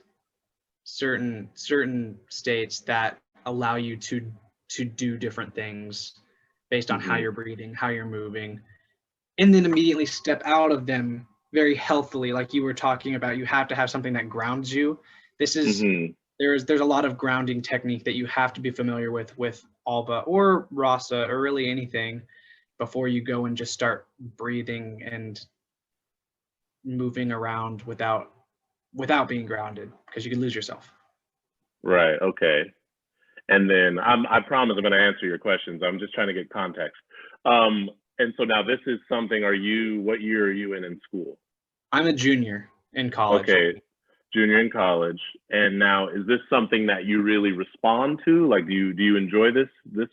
certain states that allow you to do different things based on how you're breathing, how you're moving, and then immediately step out of them very healthily. Like you were talking about, you have to have something that grounds you. This is there's a lot of grounding technique that you have to be familiar with Alba or Rasa or really anything before you go and just start breathing and moving around without being grounded, because you can lose yourself. Right. Okay. And then I promise I'm going to answer your questions. I'm just trying to get context. And so now this is something, what year are you in school? I'm a junior in college. Okay. Junior in college. And now, is this something that you really respond to? Like, do you enjoy this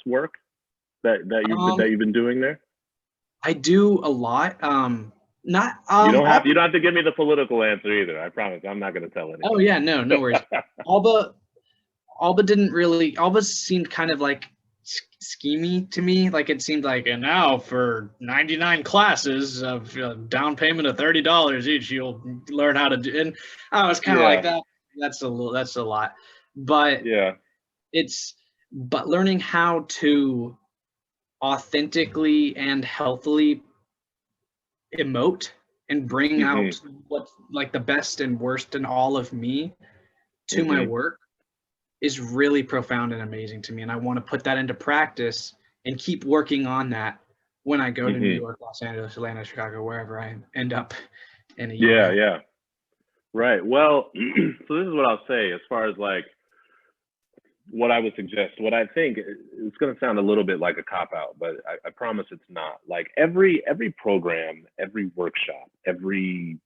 work that you've been doing there? I do a lot. Not you don't have to give me the political answer either. I promise. I'm not going to tell anyone. Oh yeah, no worries. Alba didn't really. Alba seemed kind of like schemy to me. Like it seemed like, and now for 99 classes of down payment of $30 each, you'll learn how to do. And I was kind of like that. That's a lot. But yeah, but learning how to authentically and healthily emote and bring out what's like the best and worst in all of me to my work is really profound and amazing to me. And I want to put that into practice and keep working on that when I go to New York, Los Angeles, Atlanta, Chicago, wherever I end up in a year. Yeah. Right. Well, so this is what I'll say as far as like what I would suggest. What I think, it's going to sound a little bit like a cop-out, but I promise it's not. Like every program, every workshop, every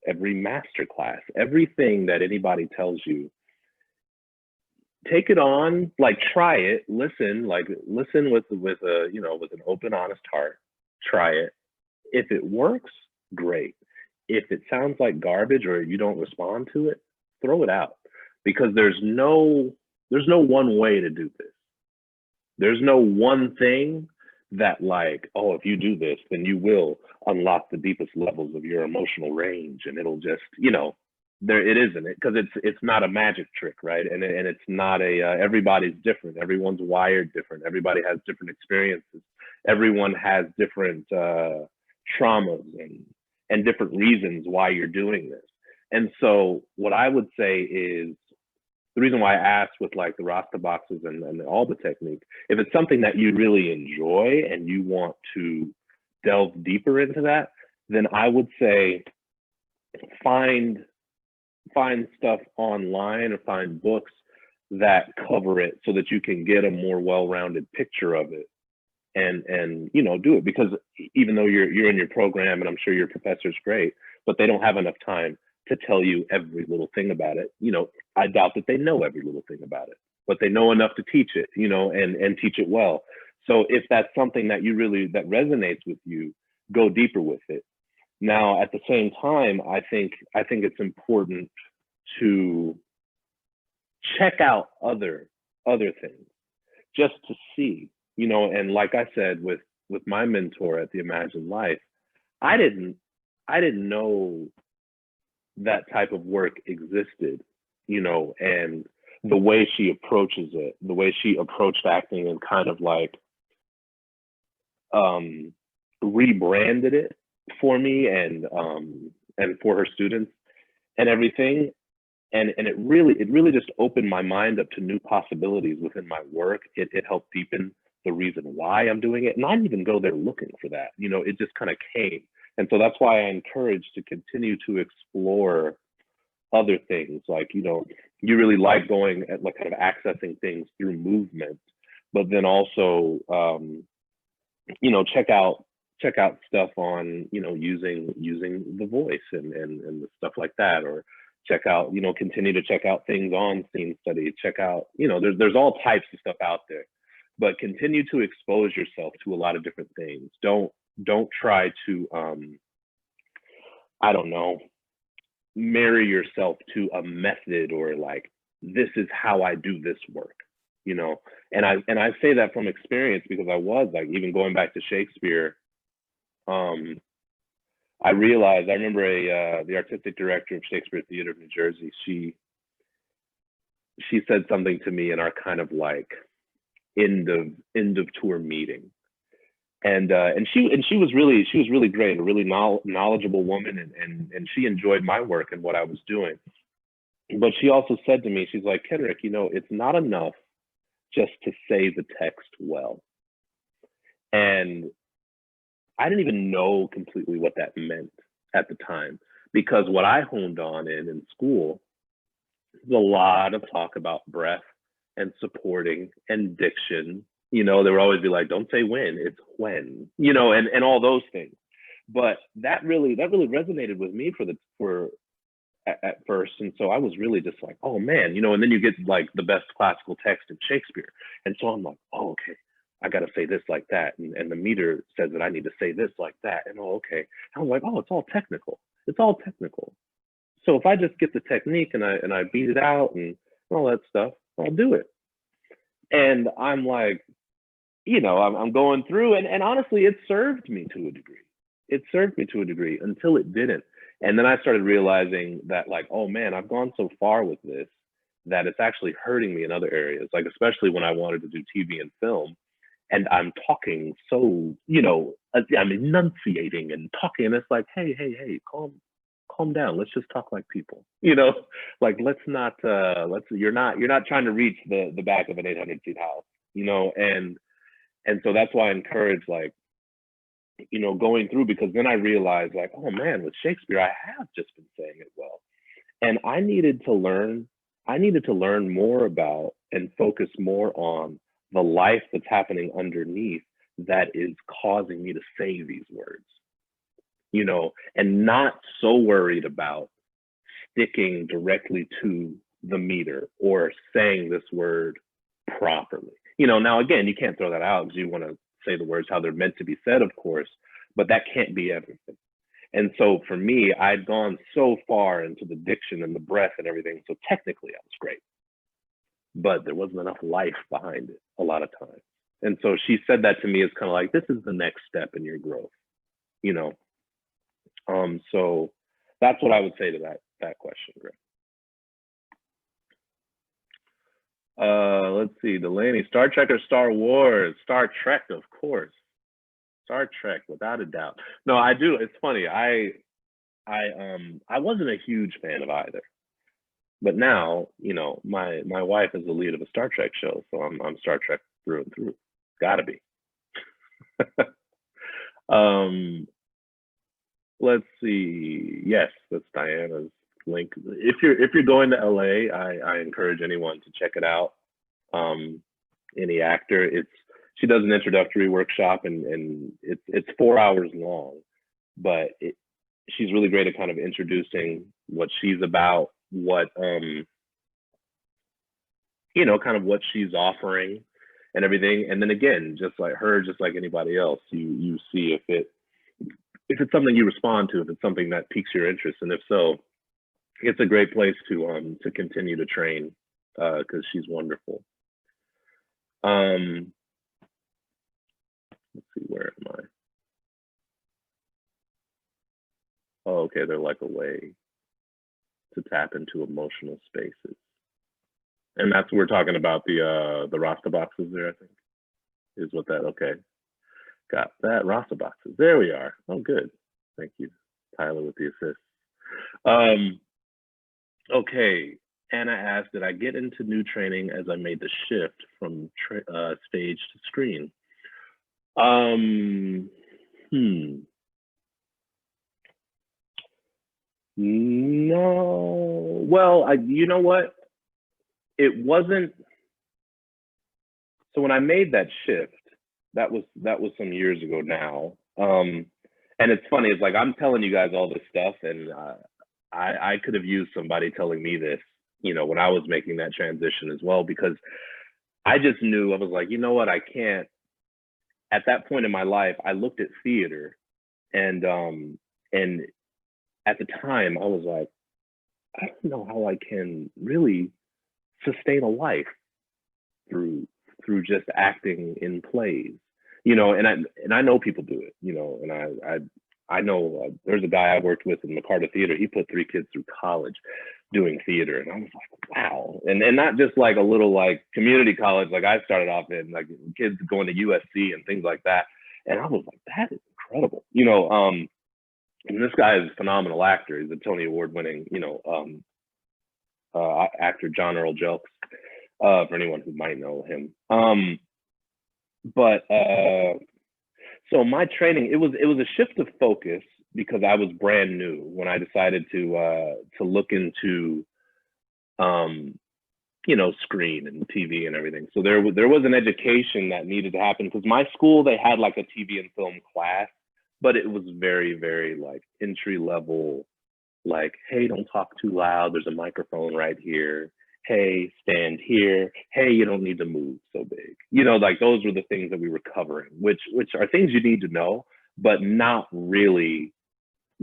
master class, everything that anybody tells you, take it on, like try it, listen with an open, honest heart, try it. If it works, great. If it sounds like garbage or you don't respond to it, throw it out, because there's no one way to do this. There's no one thing that like, oh, if you do this, then you will unlock the deepest levels of your emotional range, and it'll just, it isn't it, because it's not a magic trick, right? And it's not everybody's different. Everyone's wired different. Everybody has different experiences. Everyone has different traumas and different reasons why you're doing this. And so what I would say is, the reason why I asked with like the Rasta boxes and the Alba technique, if it's something that you really enjoy and you want to delve deeper into that, then I would say find stuff online or find books that cover it so that you can get a more well-rounded picture of it and do it. Because even though you're in your program, and I'm sure your professor's great, but they don't have enough time to tell you every little thing about it. I doubt that they know every little thing about it, but they know enough to teach it, and teach it well. So if that's something that that resonates with you, go deeper with it. Now, at the same time, I think it's important to check out other things just to see, and like I said, with my mentor at the Imagined Life, I didn't know that type of work existed, and the way she approaches it, the way she approached acting and kind of like rebranded it for me and for her students and everything. And it really just opened my mind up to new possibilities within my work. It helped deepen the reason why I'm doing it. And I didn't even go there looking for that, it just kind of came. And so that's why I encourage to continue to explore other things. Like, you really like going at like kind of accessing things through movement, but then also, check out stuff on, using the voice and the stuff like that, or check out, you know, continue to check out things on scene study, check out, you know, there's all types of stuff out there, but continue to expose yourself to a lot of different things. Don't try to, I don't know, marry yourself to a method or like, this is how I do this work, you know? And I say that from experience because I was like, even going back to Shakespeare, I realized, I remember the artistic director of Shakespeare Theater of New Jersey, she said something to me in our kind of like end of tour meeting. And she was really great, a really knowledgeable woman, and she enjoyed my work and what I was doing. But she also said to me, she's like, Kenric, you know, it's not enough just to say the text well. And I didn't even know completely what that meant at the time, because what I honed on in school is a lot of talk about breath and supporting and diction. You know, there would always be like, don't say when, it's when, you know, and all those things. But that really resonated with me at first. And so I was really just like, oh man, you know, and then you get like the best classical text in Shakespeare. And so I'm like, oh, okay, I got to say this like that. And the meter says that I need to say this like that. And oh, okay. I was like, oh, it's all technical. It's all technical. So if I just get the technique and I beat it out and all that stuff, I'll do it. And I'm like, you know, I'm going through and honestly, it served me to a degree. It served me to a degree until it didn't. And then I started realizing that like, oh man, I've gone so far with this that it's actually hurting me in other areas, like especially when I wanted to do TV and film. And I'm talking so, you know, I'm enunciating and talking, and it's like, hey, calm down. Let's just talk like people, you know, like you're not trying to reach the back of an 800-seat house, you know, and so that's why I encourage like, you know, going through, because then I realized like, oh man, with Shakespeare, I have just been saying it well. And I needed to learn more about and focus more on the life that's happening underneath that is causing me to say these words, you know, and not so worried about sticking directly to the meter or saying this word properly. You know, now again, you can't throw that out because you want to say the words how they're meant to be said, of course, but that can't be everything. And so for me, I'd gone so far into the diction and the breath and everything. So technically I was great, but there wasn't enough life behind it a lot of times. And so she said that to me as kind of like, this is the next step in your growth, you know? So that's what I would say to that question, Greg. Let's see, Delaney, Star Trek or Star Wars? Star Trek, of course. Star Trek, without a doubt. No, I do. It's funny. I wasn't a huge fan of either, but now, you know, my wife is the lead of a Star Trek show, so I'm Star Trek through and through. Gotta be. Let's see. Yes, that's Diana's link. If you're going to LA, I encourage anyone to check it out. Any actor, she does an introductory workshop, and it's 4 hours long, but she's really great at kind of introducing what she's about, what you know, kind of what she's offering and everything. And then again, just like anybody else, you see if it's something you respond to, if it's something that piques your interest, and if so, it's a great place to continue to train, because she's wonderful. Let's see, where am I? Oh, okay, they're like a way to tap into emotional spaces. And that's what we're talking about, the Rasta boxes there, I think, is what that, okay. Got that, Rasta boxes. There we are. Oh, good. Thank you, Tyler, with the assist. Okay, Anna asked, did I get into new training as I made the shift from stage to screen? No. Well, you know what? It wasn't. So when I made that shift, that was some years ago now. And it's funny, it's like I'm telling you guys all this stuff, and I could have used somebody telling me this, you know, when I was making that transition as well, because I just knew, I was like, you know what, I can't. At that point in my life, I looked at theater, and at the time I was like, I don't know how I can really sustain a life through just acting in plays, you know. And I know people do it, you know, and I know there's a guy I worked with in McCarter Theater. He put 3 kids through college doing theater, and I was like, wow. And not just like a little like community college like I started off in, like kids going to USC and things like that. And I was like, that is incredible, you know. And this guy is a phenomenal actor. He's a Tony Award winning, you know, actor, John Earl Jelks, for anyone who might know him. So my training, it was a shift of focus, because I was brand new when I decided to look into, you know, screen and TV and everything. So there was an education that needed to happen, because my school, they had like a TV and film class, but it was very, very like entry level, like, hey, don't talk too loud. There's a microphone right here. Hey, stand here. Hey, you don't need to move so big. You know, like those were the things that we were covering, which are things you need to know, but not really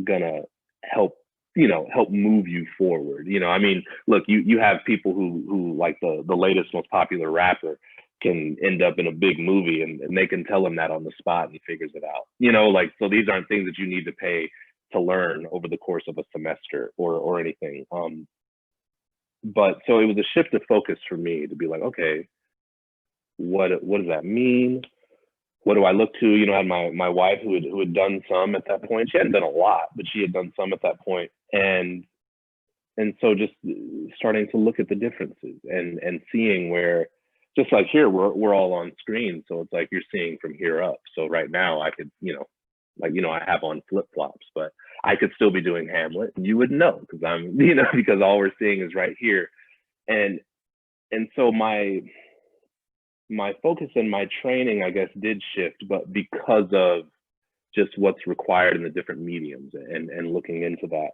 gonna help, you know, help move you forward. You know, I mean, look, you have people who like the latest, most popular rapper can end up in a big movie, and they can tell him that on the spot and he figures it out. You know, like, so these aren't things that you need to pay to learn over the course of a semester or anything. But so it was a shift of focus for me to be like, okay, what does that mean? What do I look to? You know, I had my wife who had done some at that point. She hadn't done a lot, but she had done some at that point. And so just starting to look at the differences and seeing where, just like here, we're all on screen. So it's like you're seeing from here up. So right now I could, you know, like, you know, I have on flip-flops, but I could still be doing Hamlet, and you would know, because I'm, you know, because all we're seeing is right here. And so my focus and my training, I guess, did shift, but because of just what's required in the different mediums and looking into that,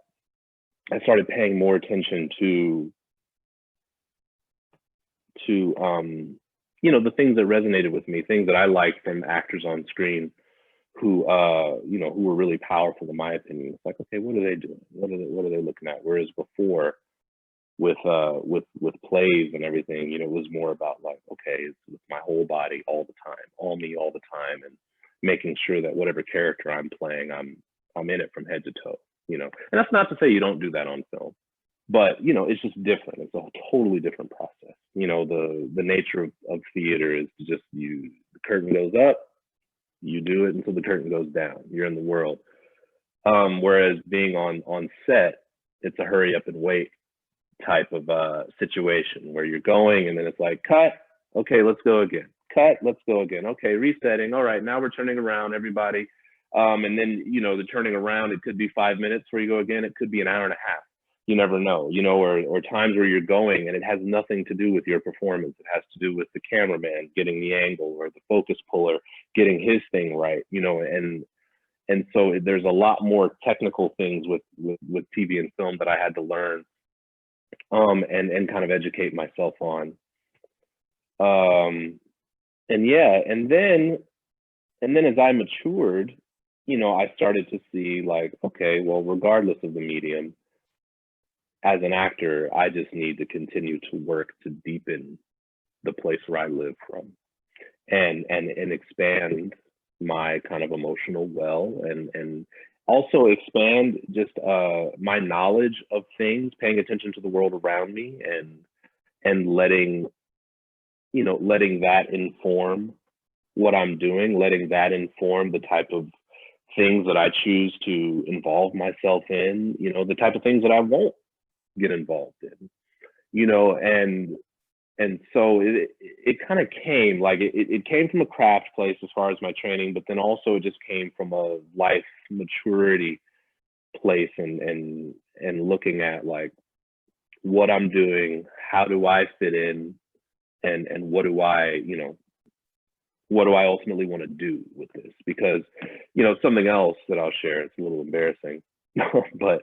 I started paying more attention to you know, the things that resonated with me, things that I liked from actors on screen who you know, who were really powerful in my opinion. It's like, okay, what are they doing? What are they looking at? Whereas before, with plays and everything, you know, it was more about like, okay, it's with my whole body all the time, all me all the time, and making sure that whatever character I'm playing, I'm in it from head to toe, you know. And that's not to say you don't do that on film, but you know, it's just different. It's a totally different process. You know, the nature of theater is just the curtain goes up, you do it until the curtain goes down. You're in the world. Whereas being on set, it's a hurry up and wait type of situation where you're going, and then it's like, cut, okay, let's go again. Cut, let's go again. Okay, resetting. All right, now we're turning around, everybody. And then, you know, the turning around, it could be 5 minutes where you go again. It could be an hour and a half. You never know, you know, or times where you're going and it has nothing to do with your performance. It has to do with the cameraman getting the angle, or the focus puller getting his thing right, you know. And so there's a lot more technical things with TV and film that I had to learn, and kind of educate myself on. And yeah, and then as I matured, you know, I started to see like, okay, well, regardless of the medium, as an actor, I just need to continue to work to deepen the place where I live from, and expand my kind of emotional well, and also expand just my knowledge of things, paying attention to the world around me, and letting that inform what I'm doing, letting that inform the type of things that I choose to involve myself in, you know, the type of things that I won't get involved in, you know. And so it kind of came like it came from a craft place as far as my training, but then also it just came from a life maturity place, and looking at like what I'm doing, how do I fit in, and what do I ultimately want to do with this? Because, you know, something else that I'll share, it's a little embarrassing, but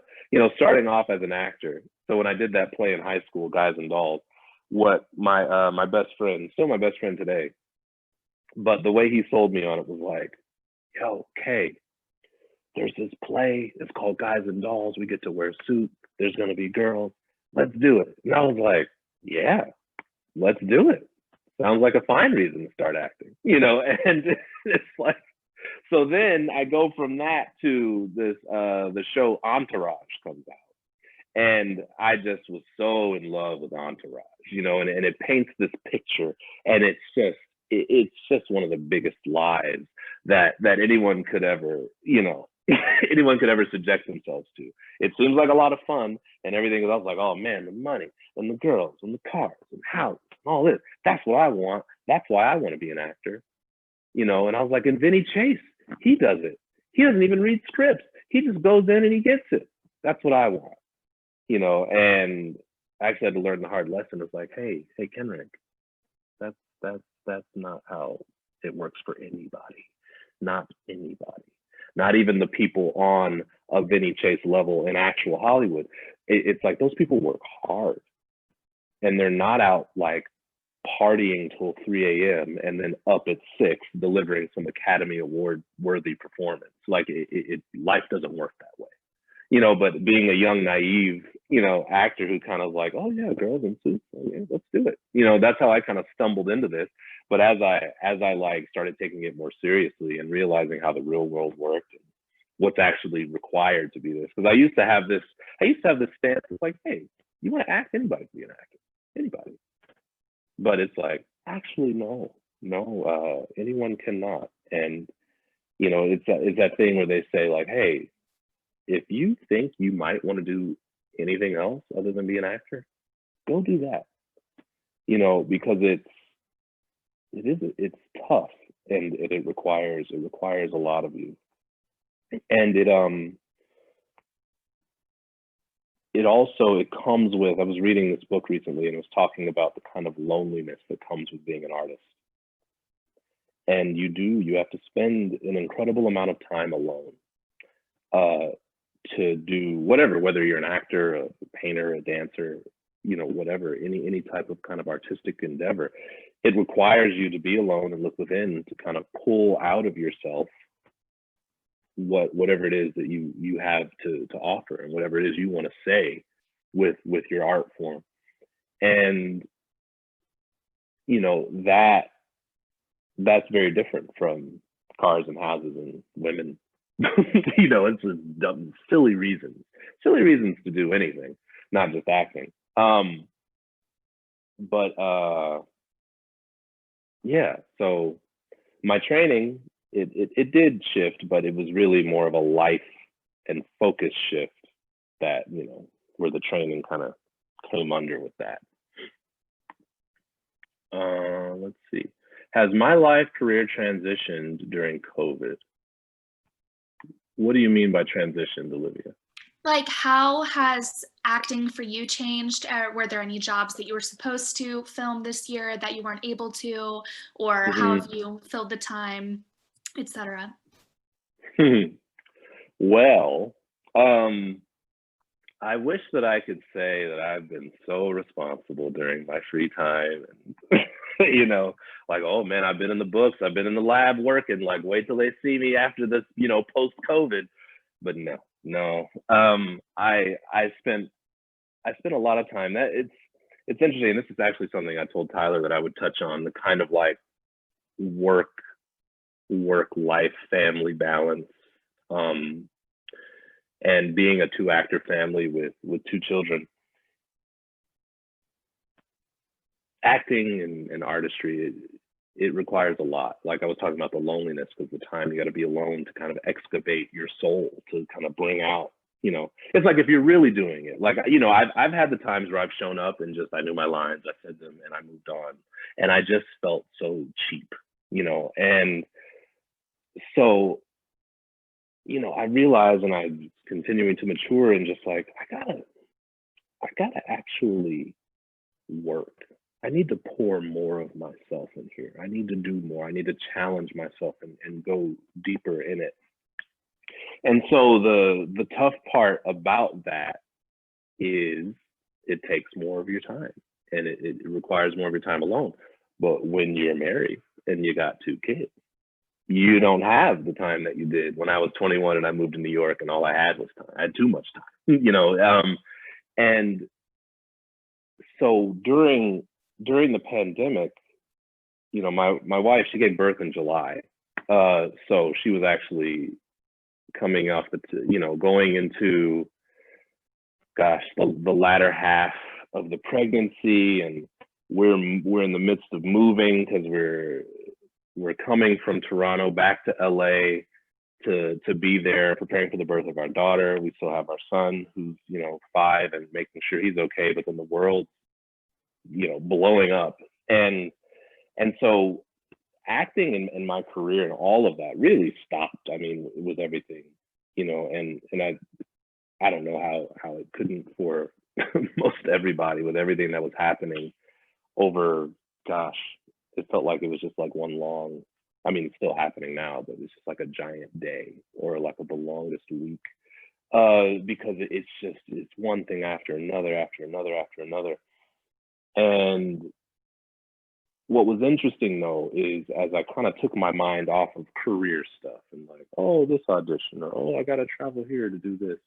starting off as an actor. So when I did that play in high school, Guys and Dolls, what my best friend, still my best friend today, but the way he sold me on it was like, yo, Kay, there's this play. It's called Guys and Dolls. We get to wear suits. There's going to be girls. Let's do it. And I was like, yeah, let's do it. Sounds like a fine reason to start acting, and it's like, so then I go from that to this, the show Entourage comes out. And I just was so in love with Entourage, and it paints this picture, and it's just one of the biggest lies that anyone could ever, anyone could ever subject themselves to. It seems like a lot of fun and everything. I was like, oh man, the money and the girls and the cars and houses and all this. That's what I want. That's why I want to be an actor, and I was like, and Vinny Chase, he does it. He doesn't even read scripts. He just goes in and he gets it. That's what I want, and I actually had to learn the hard lesson. It's like, hey, Kenric, that's not how it works for anybody. Not anybody. Not even the people on a Vinny Chase level in actual Hollywood. It's like those people work hard, and they're not out like partying till 3 a.m. and then up at 6 delivering some Academy Award worthy performance. Like life doesn't work that way. But being a young, naive, actor who kind of like, oh yeah, girls in suits, oh, yeah, let's do it. That's how I kind of stumbled into this. But as I like started taking it more seriously and realizing how the real world worked and what's actually required to be this, because I used to have this stance. It's like, hey, you want to act? Anybody can be an actor, anybody. But it's like, actually, no, anyone cannot. And it's that thing where they say like, hey, if you think you might want to do anything else other than be an actor, go do that. Because it's tough, and it requires a lot of you. And it also comes with, I was reading this book recently, and it was talking about the kind of loneliness that comes with being an artist. And you have to spend an incredible amount of time alone to do whatever, whether you're an actor, a painter, a dancer, whatever, any type of kind of artistic endeavor. It requires you to be alone and look within to kind of pull out of yourself whatever it is that you have to offer, and whatever it is you want to say with your art form. And that's very different from cars and houses and women. It's just dumb, silly reasons to do anything, not just acting. Yeah, so my training, it did shift, but it was really more of a life and focus shift that, where the training kind of came under with that. Let's see. Has my life career transitioned during COVID? What do you mean by transitioned, Olivia? Like, how has acting for you changed? Were there any jobs that you were supposed to film this year that you weren't able to, or how have you filled the time, etc.? Well, I wish that I could say that I've been so responsible during my free time, and like, oh man, I've been in the books, I've been in the lab working, like, wait till they see me after this, post-COVID. But no. I spent a lot of time. That it's interesting. This is actually something I told Tyler that I would touch on, the kind of like work life family balance, and being a 2-actor family with 2 children. Acting and artistry, it requires a lot. Like I was talking about the loneliness, because the time you got to be alone to kind of excavate your soul, to kind of bring out, it's like if you're really doing it, like, I've had the times where I've shown up and just, I knew my lines, I said them, and I moved on, and I just felt so cheap, and so, I realized, and I'm continuing to mature, and just like, I gotta actually work. I need to pour more of myself in here. I need to do more. I need to challenge myself and go deeper in it. And so the tough part about that is it takes more of your time, and it requires more of your time alone. But when you're married and you got 2 kids, you don't have the time that you did when I was 21 and I moved to New York and all I had was time. I had too much time, you know. And so during the pandemic, you know, my wife, she gave birth in July, so she was actually coming off you know, going into, gosh, the latter half of the pregnancy, and we're in the midst of moving because we're coming from Toronto back to LA to be there preparing for the birth of our daughter. We still have our son who's, you know, 5, and making sure he's okay, but then the world, you know, blowing up. And so acting and my career and all of that really stopped. I mean, it was everything, you know, and I don't know how it couldn't for most everybody with everything that was happening over, gosh, it felt like it was just like one long, I mean, it's still happening now, but it's just like a giant day, or like the longest week, because it's one thing after another, after another, after another. And what was interesting though is, as I kind of took my mind off of career stuff and like, oh, this audition, or oh, I got to travel here to do this,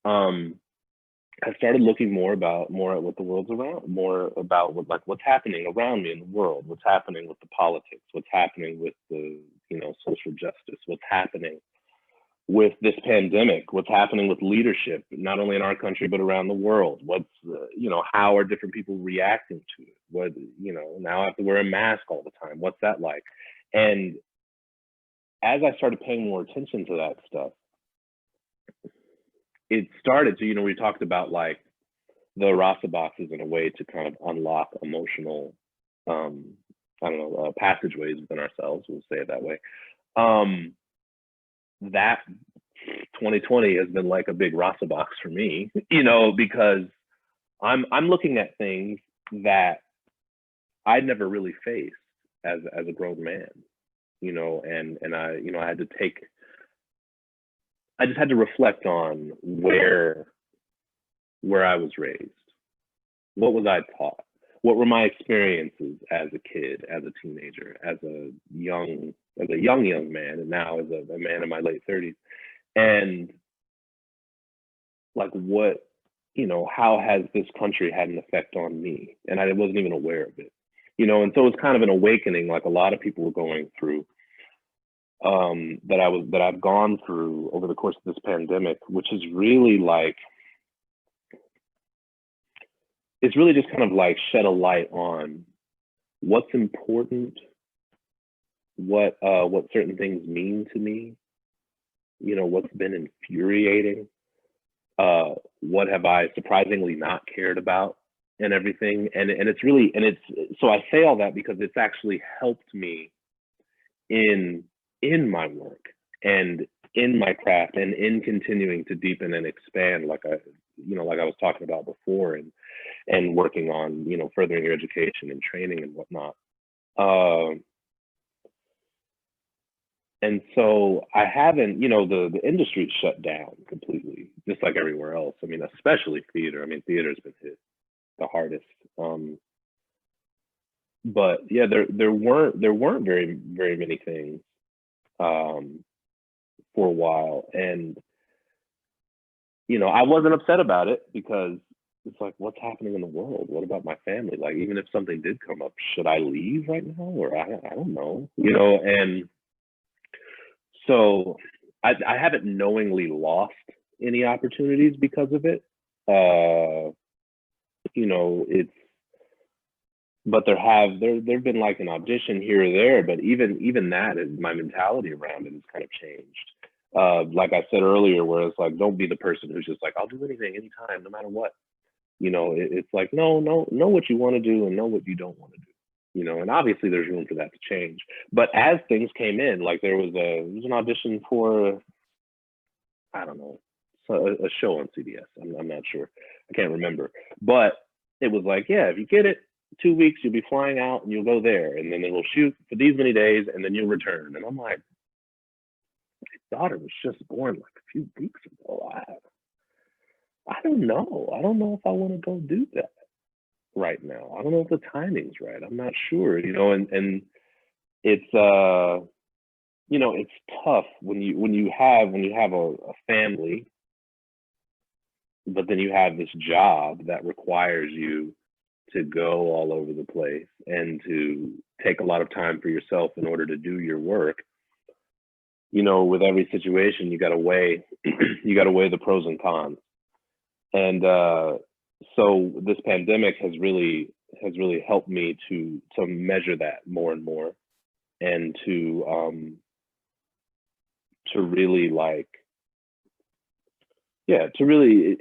I started looking more at what the world's around, more about what's happening around me in the world, what's happening with the politics, what's happening with the, you know, social justice, what's happening with this pandemic, what's happening with leadership, not only in our country, but around the world. What's, you know, how are different people reacting to it? What, you know, now I have to wear a mask all the time. What's that like? And as I started paying more attention to that stuff, it started to, you know, we talked about like the Rasa boxes in a way to kind of unlock emotional, I don't know, passageways within ourselves, we'll say it that way. That 2020 has been like a big Rasa box for me, you know, because I'm looking at things that I'd never really faced as a grown man, you know, and I, you know, I just had to reflect on where I was raised. What was I taught? What were my experiences as a kid, as a teenager, as a young man, and now as a man in my late 30s? And like, what, you know, how has this country had an effect on me? And I wasn't even aware of it, you know. And so it was kind of an awakening, like a lot of people were going through, that I've gone through over the course of this pandemic, which is really like, it's really just kind of like shed a light on what's important, what certain things mean to me, you know, what's been infuriating, what have I surprisingly not cared about, and everything. And it's really, and it's, so I say all that because it's actually helped me in my work and in my craft and in continuing to deepen and expand, like I was talking about before, and working on, you know, furthering your education and training and whatnot. And so I haven't, you know, the industry's shut down completely, just like everywhere else. I mean, especially theater. I mean, theater's been hit the hardest. But yeah, there weren't very, very many things for a while. And, you know, I wasn't upset about it because it's like, what's happening in the world? What about my family? Like, even if something did come up, should I leave right now? Or I don't know, you know? And so I haven't knowingly lost any opportunities because of it. You know, but there've been like an audition here or there, but even that, is my mentality around it has kind of changed. Like I said earlier, where it's like, don't be the person who's just like, I'll do anything, anytime, no matter what. You know, it's like, no, know what you want to do and know what you don't want to do. You know, and obviously there's room for that to change. But as things came in, like there was an audition for, I don't know, a show on CBS. I'm not sure. I can't remember. But it was like, yeah, if you get it, 2 weeks, you'll be flying out and you'll go there. And then they will shoot for these many days and then you'll return. And I'm like, daughter was just born like a few weeks ago. I don't know. I don't know if I want to go do that right now. I don't know if the timing's right. I'm not sure, and it's it's tough when you have a family, but then you have this job that requires you to go all over the place and to take a lot of time for yourself in order to do your work. With every situation, you got to weigh the pros and cons. And so this pandemic has really helped me to measure that more and more, and to really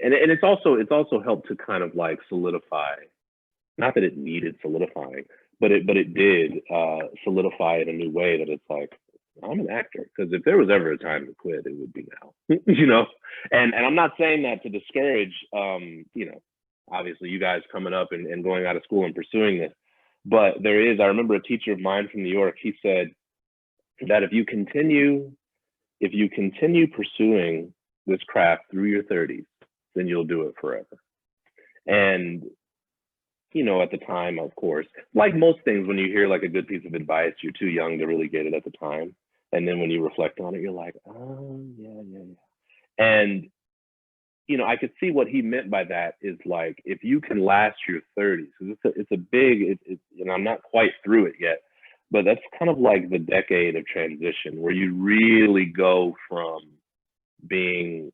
and it's also helped to kind of like solidify, not that it needed solidifying, but it did solidify in a new way that it's like, I'm an actor, because if there was ever a time to quit, it would be now. And I'm not saying that to discourage, obviously you guys coming up and going out of school and pursuing this, but I remember a teacher of mine from New York, he said that if you continue pursuing this craft through your 30s, then you'll do it forever. And at the time, of course, like most things, when you hear like a good piece of advice, you're too young to really get it at the time. And then when you reflect on it, you're like, oh, yeah. And, I could see what he meant by that is like, if you can last your 30s, it's a big, I'm not quite through it yet, but that's kind of like the decade of transition where you really go from being,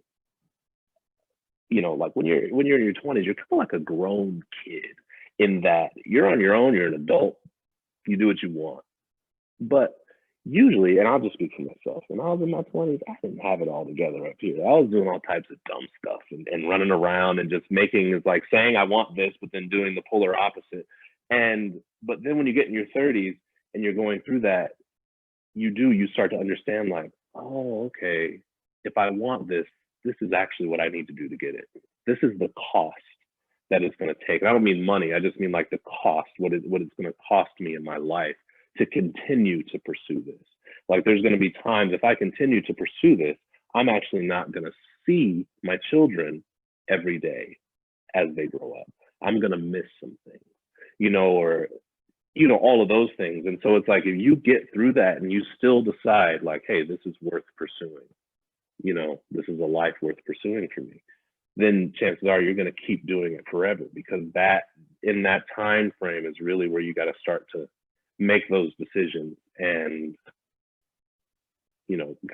like when you're in your 20s, you're kind of like a grown kid, in that you're on your own, you're an adult, you do what you want. But usually, and I'll just speak for myself, when I was in my 20s, I didn't have it all together up here. I was doing all types of dumb stuff and running around and just it's like saying I want this, but then doing the polar opposite. But then when you get in your 30s and you're going through that, you start to understand like, oh, okay, if I want this, this is actually what I need to do to get it. This is the cost that it's going to take. And I don't mean money. I just mean like the cost, what it's going to cost me in my life to continue to pursue this. Like there's going to be times if I continue to pursue this, I'm actually not going to see my children every day as they grow up. I'm going to miss some things, or, all of those things. And so it's like, if you get through that and you still decide like, hey, this is worth pursuing, this is a life worth pursuing for me, then chances are you're going to keep doing it forever, because that in that time frame is really where you got to start to make those decisions and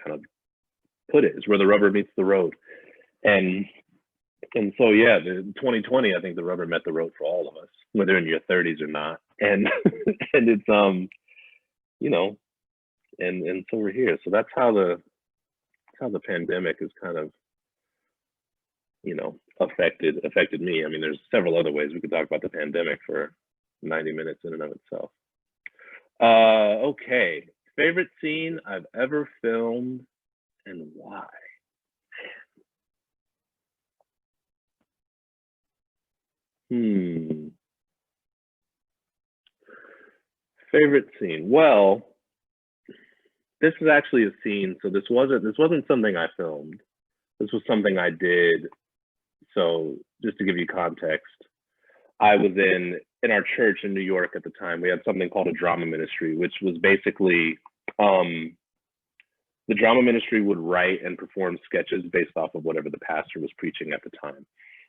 kind of put it. It's where the rubber meets the road. And so yeah, the 2020, I think the rubber met the road for all of us, whether in your 30s or not. And and it's and so we're here. So that's how the pandemic is kind of affected me. I mean, there's several other ways we could talk about the pandemic for 90 minutes in and of itself. Okay, favorite scene I've ever filmed and why? Favorite scene. Well, this is actually a scene. So this wasn't something I filmed. This was something I did. So just to give you context, I was in our church in New York at the time. We had something called a drama ministry, which was basically the drama ministry would write and perform sketches based off of whatever the pastor was preaching at the time.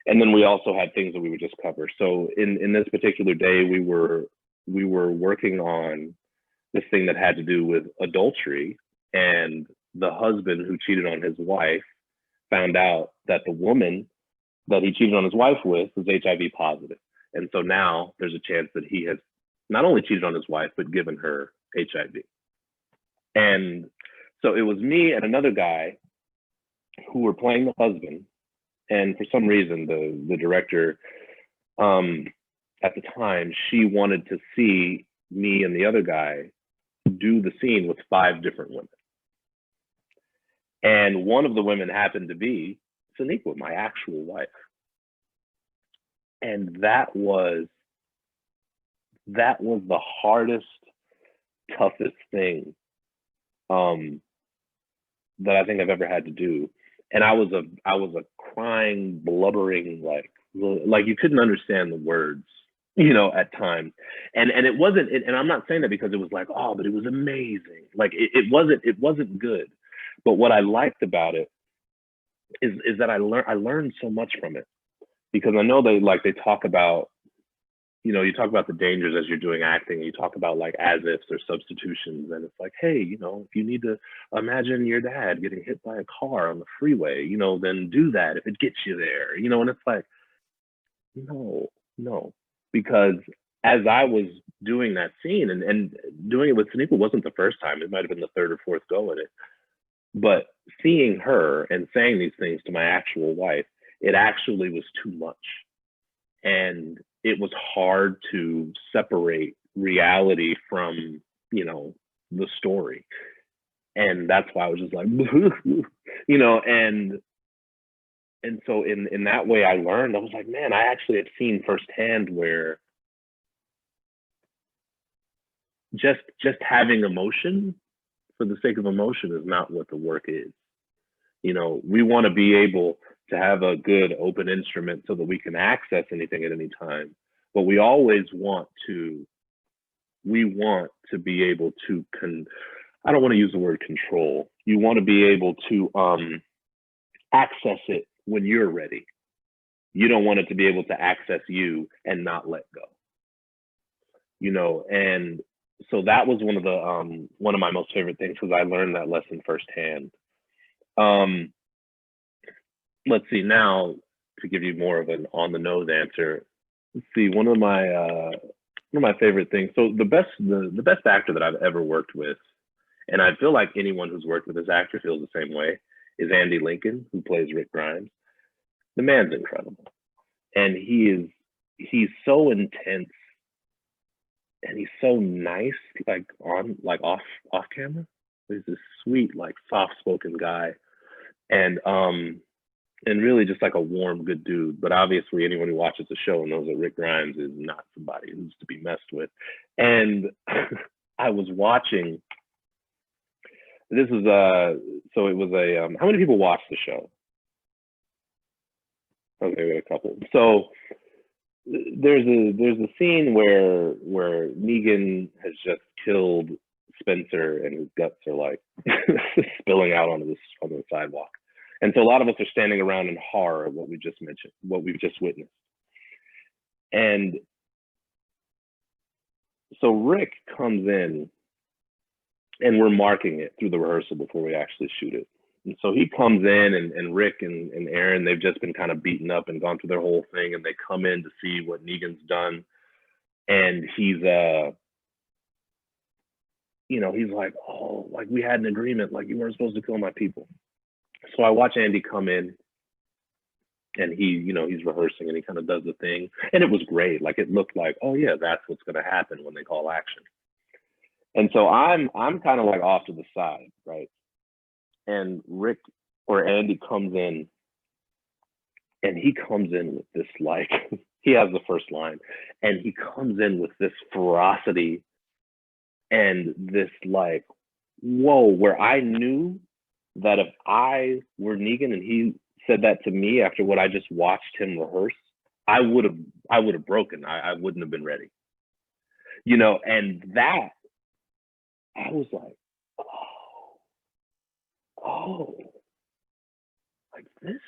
And then we also had things that we would just cover. So in this particular day, we were working on this thing that had to do with adultery, and the husband who cheated on his wife found out that the woman that he cheated on his wife with was HIV positive. And so now there's a chance that he has not only cheated on his wife, but given her HIV. And so it was me and another guy who were playing the husband. And for some reason, the director at the time, she wanted to see me and the other guy do the scene with 5 different women. And one of the women happened to be Saniqua, my actual wife. And that was the hardest, toughest thing that I think I've ever had to do. And I was a crying, blubbering, like you couldn't understand the words, at times. And it wasn't, and I'm not saying that because it was like, oh, but it was amazing. Like it wasn't good. But what I liked about it is that I learned so much from it, because I know they talk about, you talk about the dangers as you're doing acting. You talk about like as ifs or substitutions, and it's like, hey, if you need to imagine your dad getting hit by a car on the freeway, then do that if it gets you there, and it's like, no, because as I was doing that scene and doing it with Sonequa wasn't the first time. It might have been the third or fourth go at it, but seeing her and saying these things to my actual wife, it actually was too much. And it was hard to separate reality from, the story. And that's why I was just like, and so in that way I learned, I was like, man, I actually had seen firsthand where just having emotion for the sake of emotion is not what the work is. We want to be able to have a good open instrument so that we can access anything at any time. But we always want to be able to I don't want to use the word control. You want to be able to access it when you're ready. You don't want it to be able to access you and not let go. And so that was one of my most favorite things, because I learned that lesson firsthand. Let's see, now to give you more of an on the nose answer. Let's see, one of my favorite things. So the best actor that I've ever worked with, and I feel like anyone who's worked with this actor feels the same way, is Andy Lincoln, who plays Rick Grimes. The man's incredible, and he's so intense, and he's so nice, off camera. He's this sweet, like soft spoken guy, and really just like a warm, good dude. But obviously anyone who watches the show knows that Rick Grimes is not somebody who's to be messed with. And I was watching, this is so it was how many people watched the show? Okay, we got a couple. So there's a scene where Negan has just killed Spencer, and his guts are like spilling out on the sidewalk. And so a lot of us are standing around in horror at what we just mentioned, what we've just witnessed. And so Rick comes in, and we're marking it through the rehearsal before we actually shoot it. And so he comes in, and Rick and Aaron, they've just been kind of beaten up and gone through their whole thing, and they come in to see what Negan's done. And he's he's like, oh, like we had an agreement, like you weren't supposed to kill my people. So I watch Andy come in, and he's rehearsing, and he kind of does the thing, and it was great. Like it looked like, oh yeah, that's what's going to happen when they call action. And so I'm kind of like off to the side, right? And Rick or Andy comes in, and he comes in with this, like, he has the first line, and he comes in with this ferocity and this like, whoa, where I knew that if I were Negan and he said that to me after what I just watched him rehearse, I would have broken. I wouldn't have been ready. And that, I was like, oh, like this,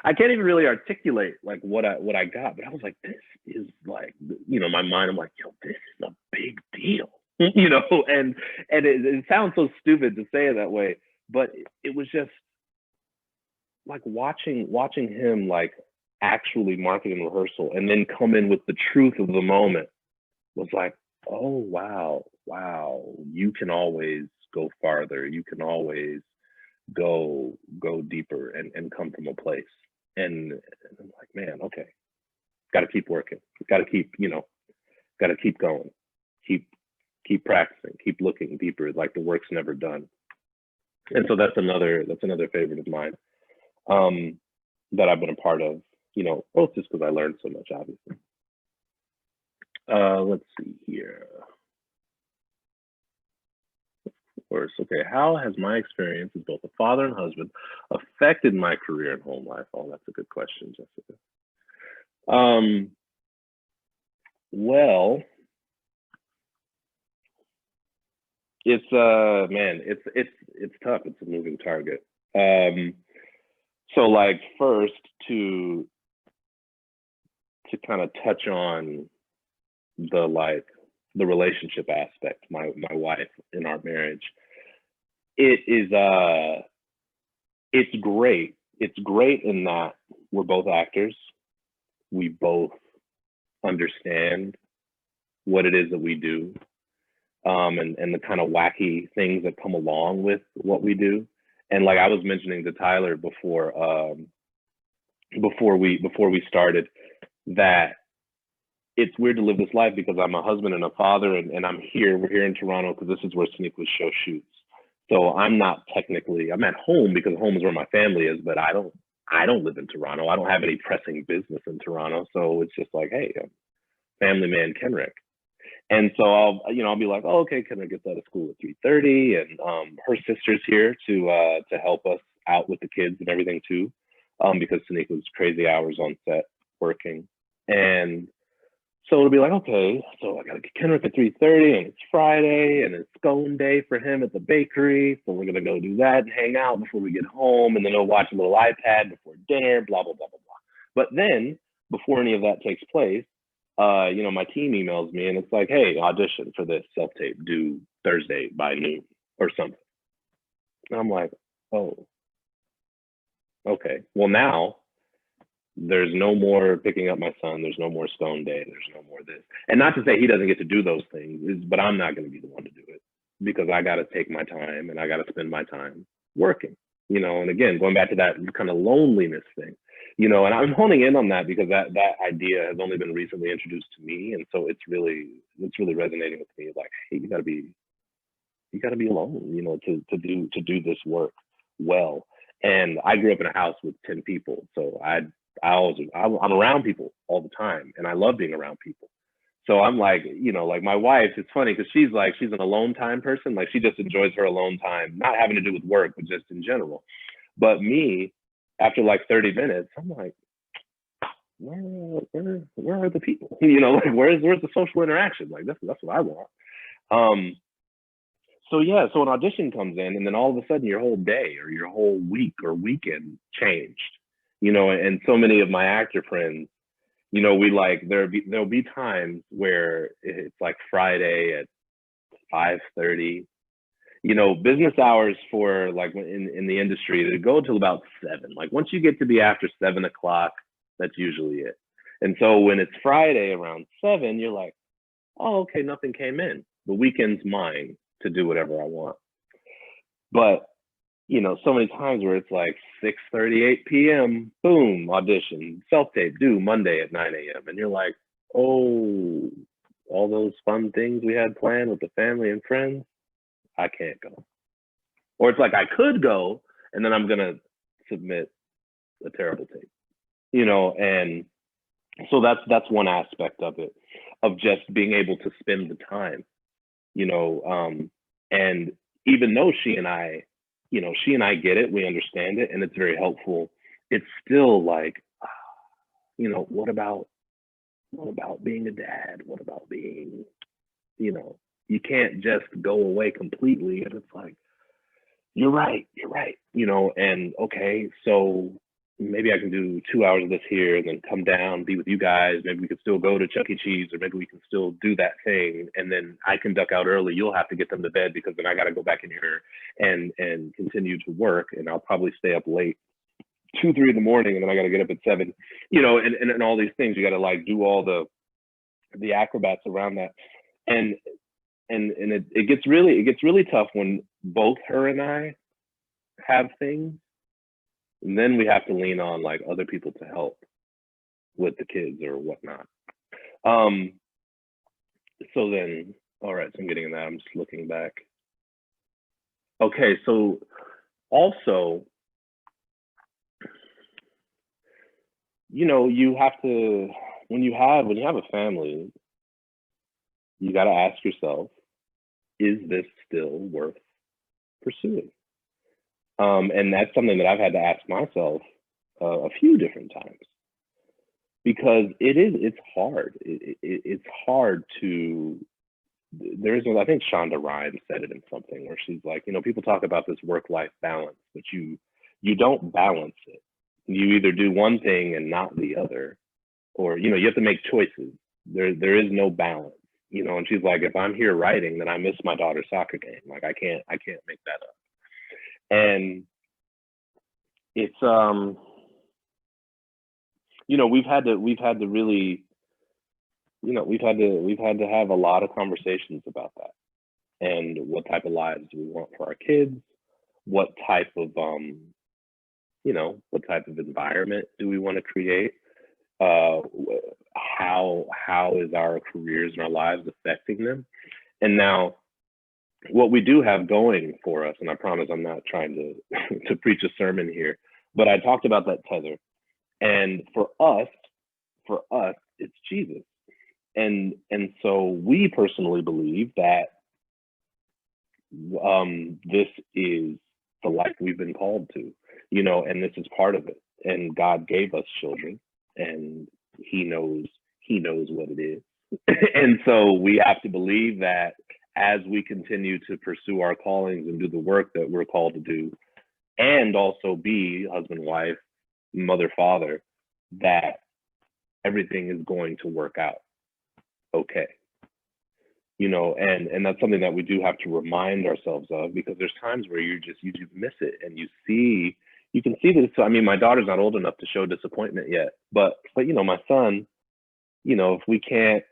I can't even really articulate like what I got, but I was like, this is like, my mind, I'm like, yo, this is a big deal. And it sounds so stupid to say it that way, but it was just like watching him like actually market in rehearsal and then come in with the truth of the moment was like, oh wow, you can always go farther, you can always go deeper and come from a place. And I'm like, man, okay, got to keep working, got to keep going, keep practicing, keep looking deeper, like the work's never done. And so that's another favorite of mine, that I've been a part of, both just because I learned so much, obviously. Let's see here. course. Okay, how has my experience as both a father and husband affected my career and home life? Oh, that's a good question, Jessica. Well, it's man, it's tough. It's a moving target. So like first to kind of touch on the relationship aspect, my wife in our marriage. It is it's great. It's great in that we're both actors. We both understand what it is that we do, and the kind of wacky things that come along with what we do. And like I was mentioning to Tyler before we started, that it's weird to live this life because I'm a husband and a father, and we're here in Toronto because this is where Sneakla's show shoots. So I'm at home because home is where my family is, but I don't live in Toronto. I don't have any pressing business in Toronto. So it's just like, hey, I'm family man Kenric. And so I'll be like, oh, okay, Kenric gets out of school at 3:30, and her sister's here to help us out with the kids and everything too, because Sneakla's crazy hours on set working. And so it'll be like, okay, so I gotta get Kenric at 3:30, and it's Friday, and it's scone day for him at the bakery. So we're gonna go do that and hang out before we get home, and then he'll watch a little iPad before dinner, blah, blah, blah, blah, blah. But then before any of that takes place, my team emails me and it's like, hey, audition for this self-tape due Thursday by noon or something. And I'm like, oh, okay. Well, now there's no more picking up my son. There's no more stone day. There's no more this. And not to say he doesn't get to do those things, but I'm not going to be the one to do it because I got to take my time and I got to spend my time working, and again, going back to that kind of loneliness thing, and I'm honing in on that because that idea has only been recently introduced to me. And so it's really resonating with me. Like, hey, you gotta be alone, to do this work well. And I grew up in a house with 10 people. So I'm around people all the time, and I love being around people. So I'm like, like my wife, it's funny because she's an alone time person. Like she just enjoys her alone time, not having to do with work, but just in general. But me, after like 30 minutes, I'm like, where are the people? Like where's the social interaction? Like that's what I want. So yeah, so an audition comes in, and then all of a sudden your whole day or your whole week or weekend changed. And so many of my actor friends, there'll be times where it's like Friday at 5:30. Business hours for like in the industry, they go till about 7. Like once you get to be after 7 o'clock, that's usually it. And so when it's Friday around 7, you're like, oh, okay, nothing came in. The weekend's mine to do whatever I want. But, so many times where it's like 6:38 p.m., boom, audition, self-tape, due Monday at 9 a.m. And you're like, oh, all those fun things we had planned with the family and friends, I can't go. Or it's like I could go, and then I'm going to submit a terrible tape, and so that's one aspect of it, of just being able to spend the time, and even though she and I get it, we understand it, and it's very helpful, it's still like, what about being a dad? What about being, you can't just go away completely. And it's like, you're right, and okay, so maybe I can do 2 hours of this here and then come down, be with you guys. Maybe we could still go to Chuck E. Cheese, or maybe we can still do that thing. And then I can duck out early. You'll have to get them to bed because then I got to go back in here and continue to work. And I'll probably stay up late 2, 3 in the morning. And then I got to get up at 7, and all these things. You got to like do all the acrobats around that. And it gets really tough when both her and I have things. And then we have to lean on like other people to help with the kids or whatnot. So then, all right, so I'm getting in that. I'm just looking back. Okay, so also, you have to, when you have a family, you got to ask yourself, is this still worth pursuing? And that's something that I've had to ask myself a few different times, because it's hard. It's hard to, I think Shonda Rhimes said it in something where she's like, people talk about this work-life balance, but you don't balance it. You either do one thing and not the other, or, you have to make choices. There is no balance, and she's like, if I'm here writing, then I miss my daughter's soccer game. Like, I can't make that up. And it's, we've had to really, we've had to have a lot of conversations about that, and what type of lives do we want for our kids? What type of, what type of environment do we want to create? How is our careers and our lives affecting them? And now, what we do have going for us, and I promise I'm not trying to to preach a sermon here, but I talked about that tether, and for us, it's Jesus. And so we personally believe that this is the life we've been called to, and this is part of it. And God gave us children, and He knows what it is. And so we have to believe that as we continue to pursue our callings and do the work that we're called to do, and also be husband, wife, mother, father, that everything is going to work out okay. And that's something that we do have to remind ourselves of, because there's times where you just miss it, and you can see that. So, I mean, my daughter's not old enough to show disappointment yet, but my son, if we can't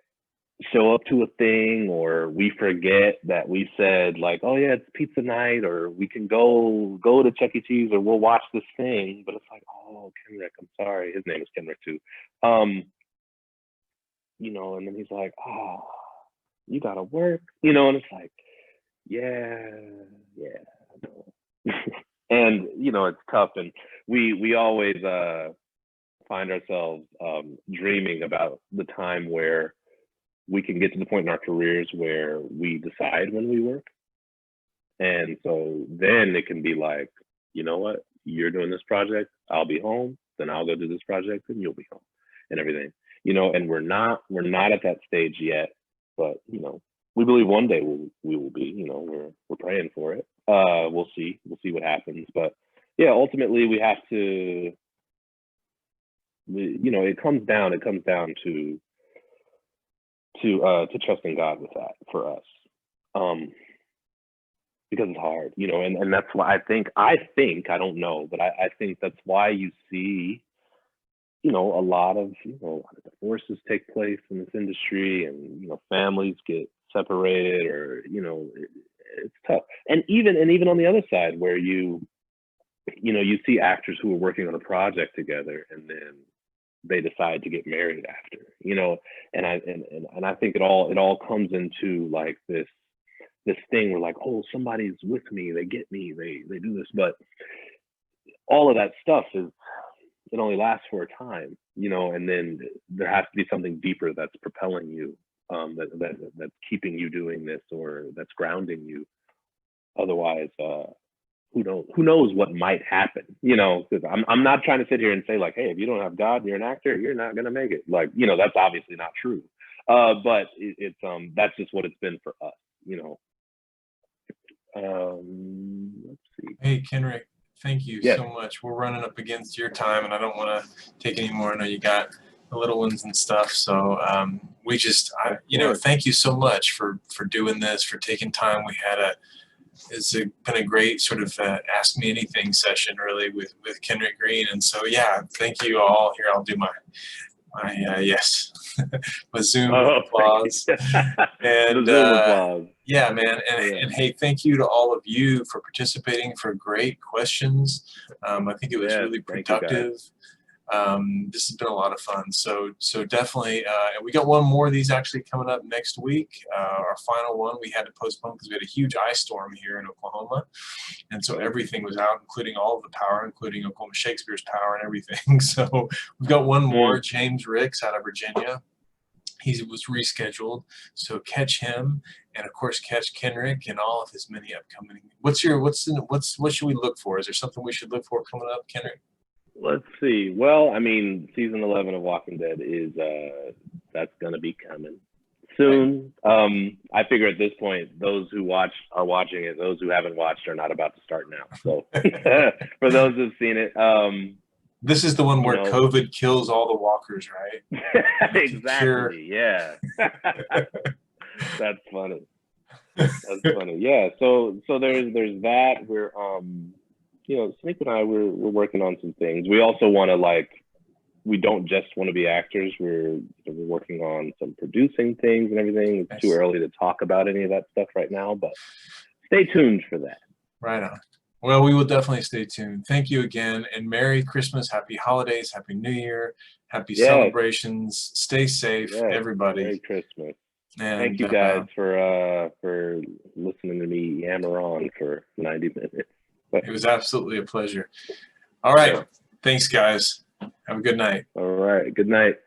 show up to a thing, or we forget that we said, like, oh yeah, it's pizza night, or we can go to Chuck E. Cheese, or we'll watch this thing, but it's like, oh, Kenric, I'm sorry. His name is Kenric too. And then he's like, oh, you gotta work, and it's like, yeah, I know. And it's tough, and we always find ourselves dreaming about the time where we can get to the point in our careers where we decide when we work. And so then it can be like, you know what, you're doing this project, I'll be home, then I'll go do this project, and you'll be home, and everything. And we're not at that stage yet, but we believe one day we will be. We're praying for it. We'll see what happens, but yeah, ultimately we have to. It comes down to trusting God with that for us, because it's hard, and that's why I think I don't know, but I think that's why you see. A lot of divorces take place in this industry, and families get separated, or it's tough. And even on the other side, where you see actors who are working on a project together, and then they decide to get married after, and I think it all comes into like this thing where, like, oh, somebody's with me, they get me, they do this, but all of that stuff it only lasts for a time, and then there has to be something deeper that's propelling you, that's keeping you doing this, or that's grounding you. Otherwise, who knows what might happen, because I'm not trying to sit here and say, like, hey, if you don't have God, you're an actor, you're not going to make it. Like, that's obviously not true. But it's that's just what it's been for us, let's see. Hey, Kenric, thank you Yes. so much. We're running up against your time, and I don't want to take any more. I know you got the little ones and stuff. So we just, thank you so much for doing this, for taking time. It's been a great sort of Ask Me Anything session, really, with Kenric Green. And so, yeah, thank you all. Here, I'll do my yes, my Zoom applause. And the Zoom applause. Yeah, man. And hey, thank you to all of you for participating, for great questions. I think it was really productive. This has been a lot of fun. So definitely, and we got one more of these actually coming up next week. Our final one we had to postpone because we had a huge ice storm here in Oklahoma, and so everything was out, including all of the power, including Oklahoma Shakespeare's power and everything. So we've got one more, James Ricks out of Virginia. He was rescheduled, so catch him. and of course catch Kenric and all of his many upcoming. What should we look for? Is there something we should look for coming up, Kenric? Let's see. Well, I mean, season 11 of Walking Dead is that's gonna be coming soon. I figure at this point, those who watch are watching it. Those who haven't watched are not about to start now. So for those who've seen it, this is the one where COVID kills all the walkers, right? Exactly. Yeah. That's funny. That's funny. Yeah. So there's that. We're Snake and I we're working on some things. We also want to we don't just want to be actors. We're working on some producing things and everything. It's too early to talk about any of that stuff right now, but stay tuned for that. Right on. Well, we will definitely stay tuned. Thank you again, and Merry Christmas, Happy Holidays, Happy New Year, Happy celebrations. Stay safe, everybody. Merry Christmas. And thank you guys for listening to me yammer on for 90 minutes. It was absolutely a pleasure. All right. Thanks, guys. Have a good night. All right. Good night.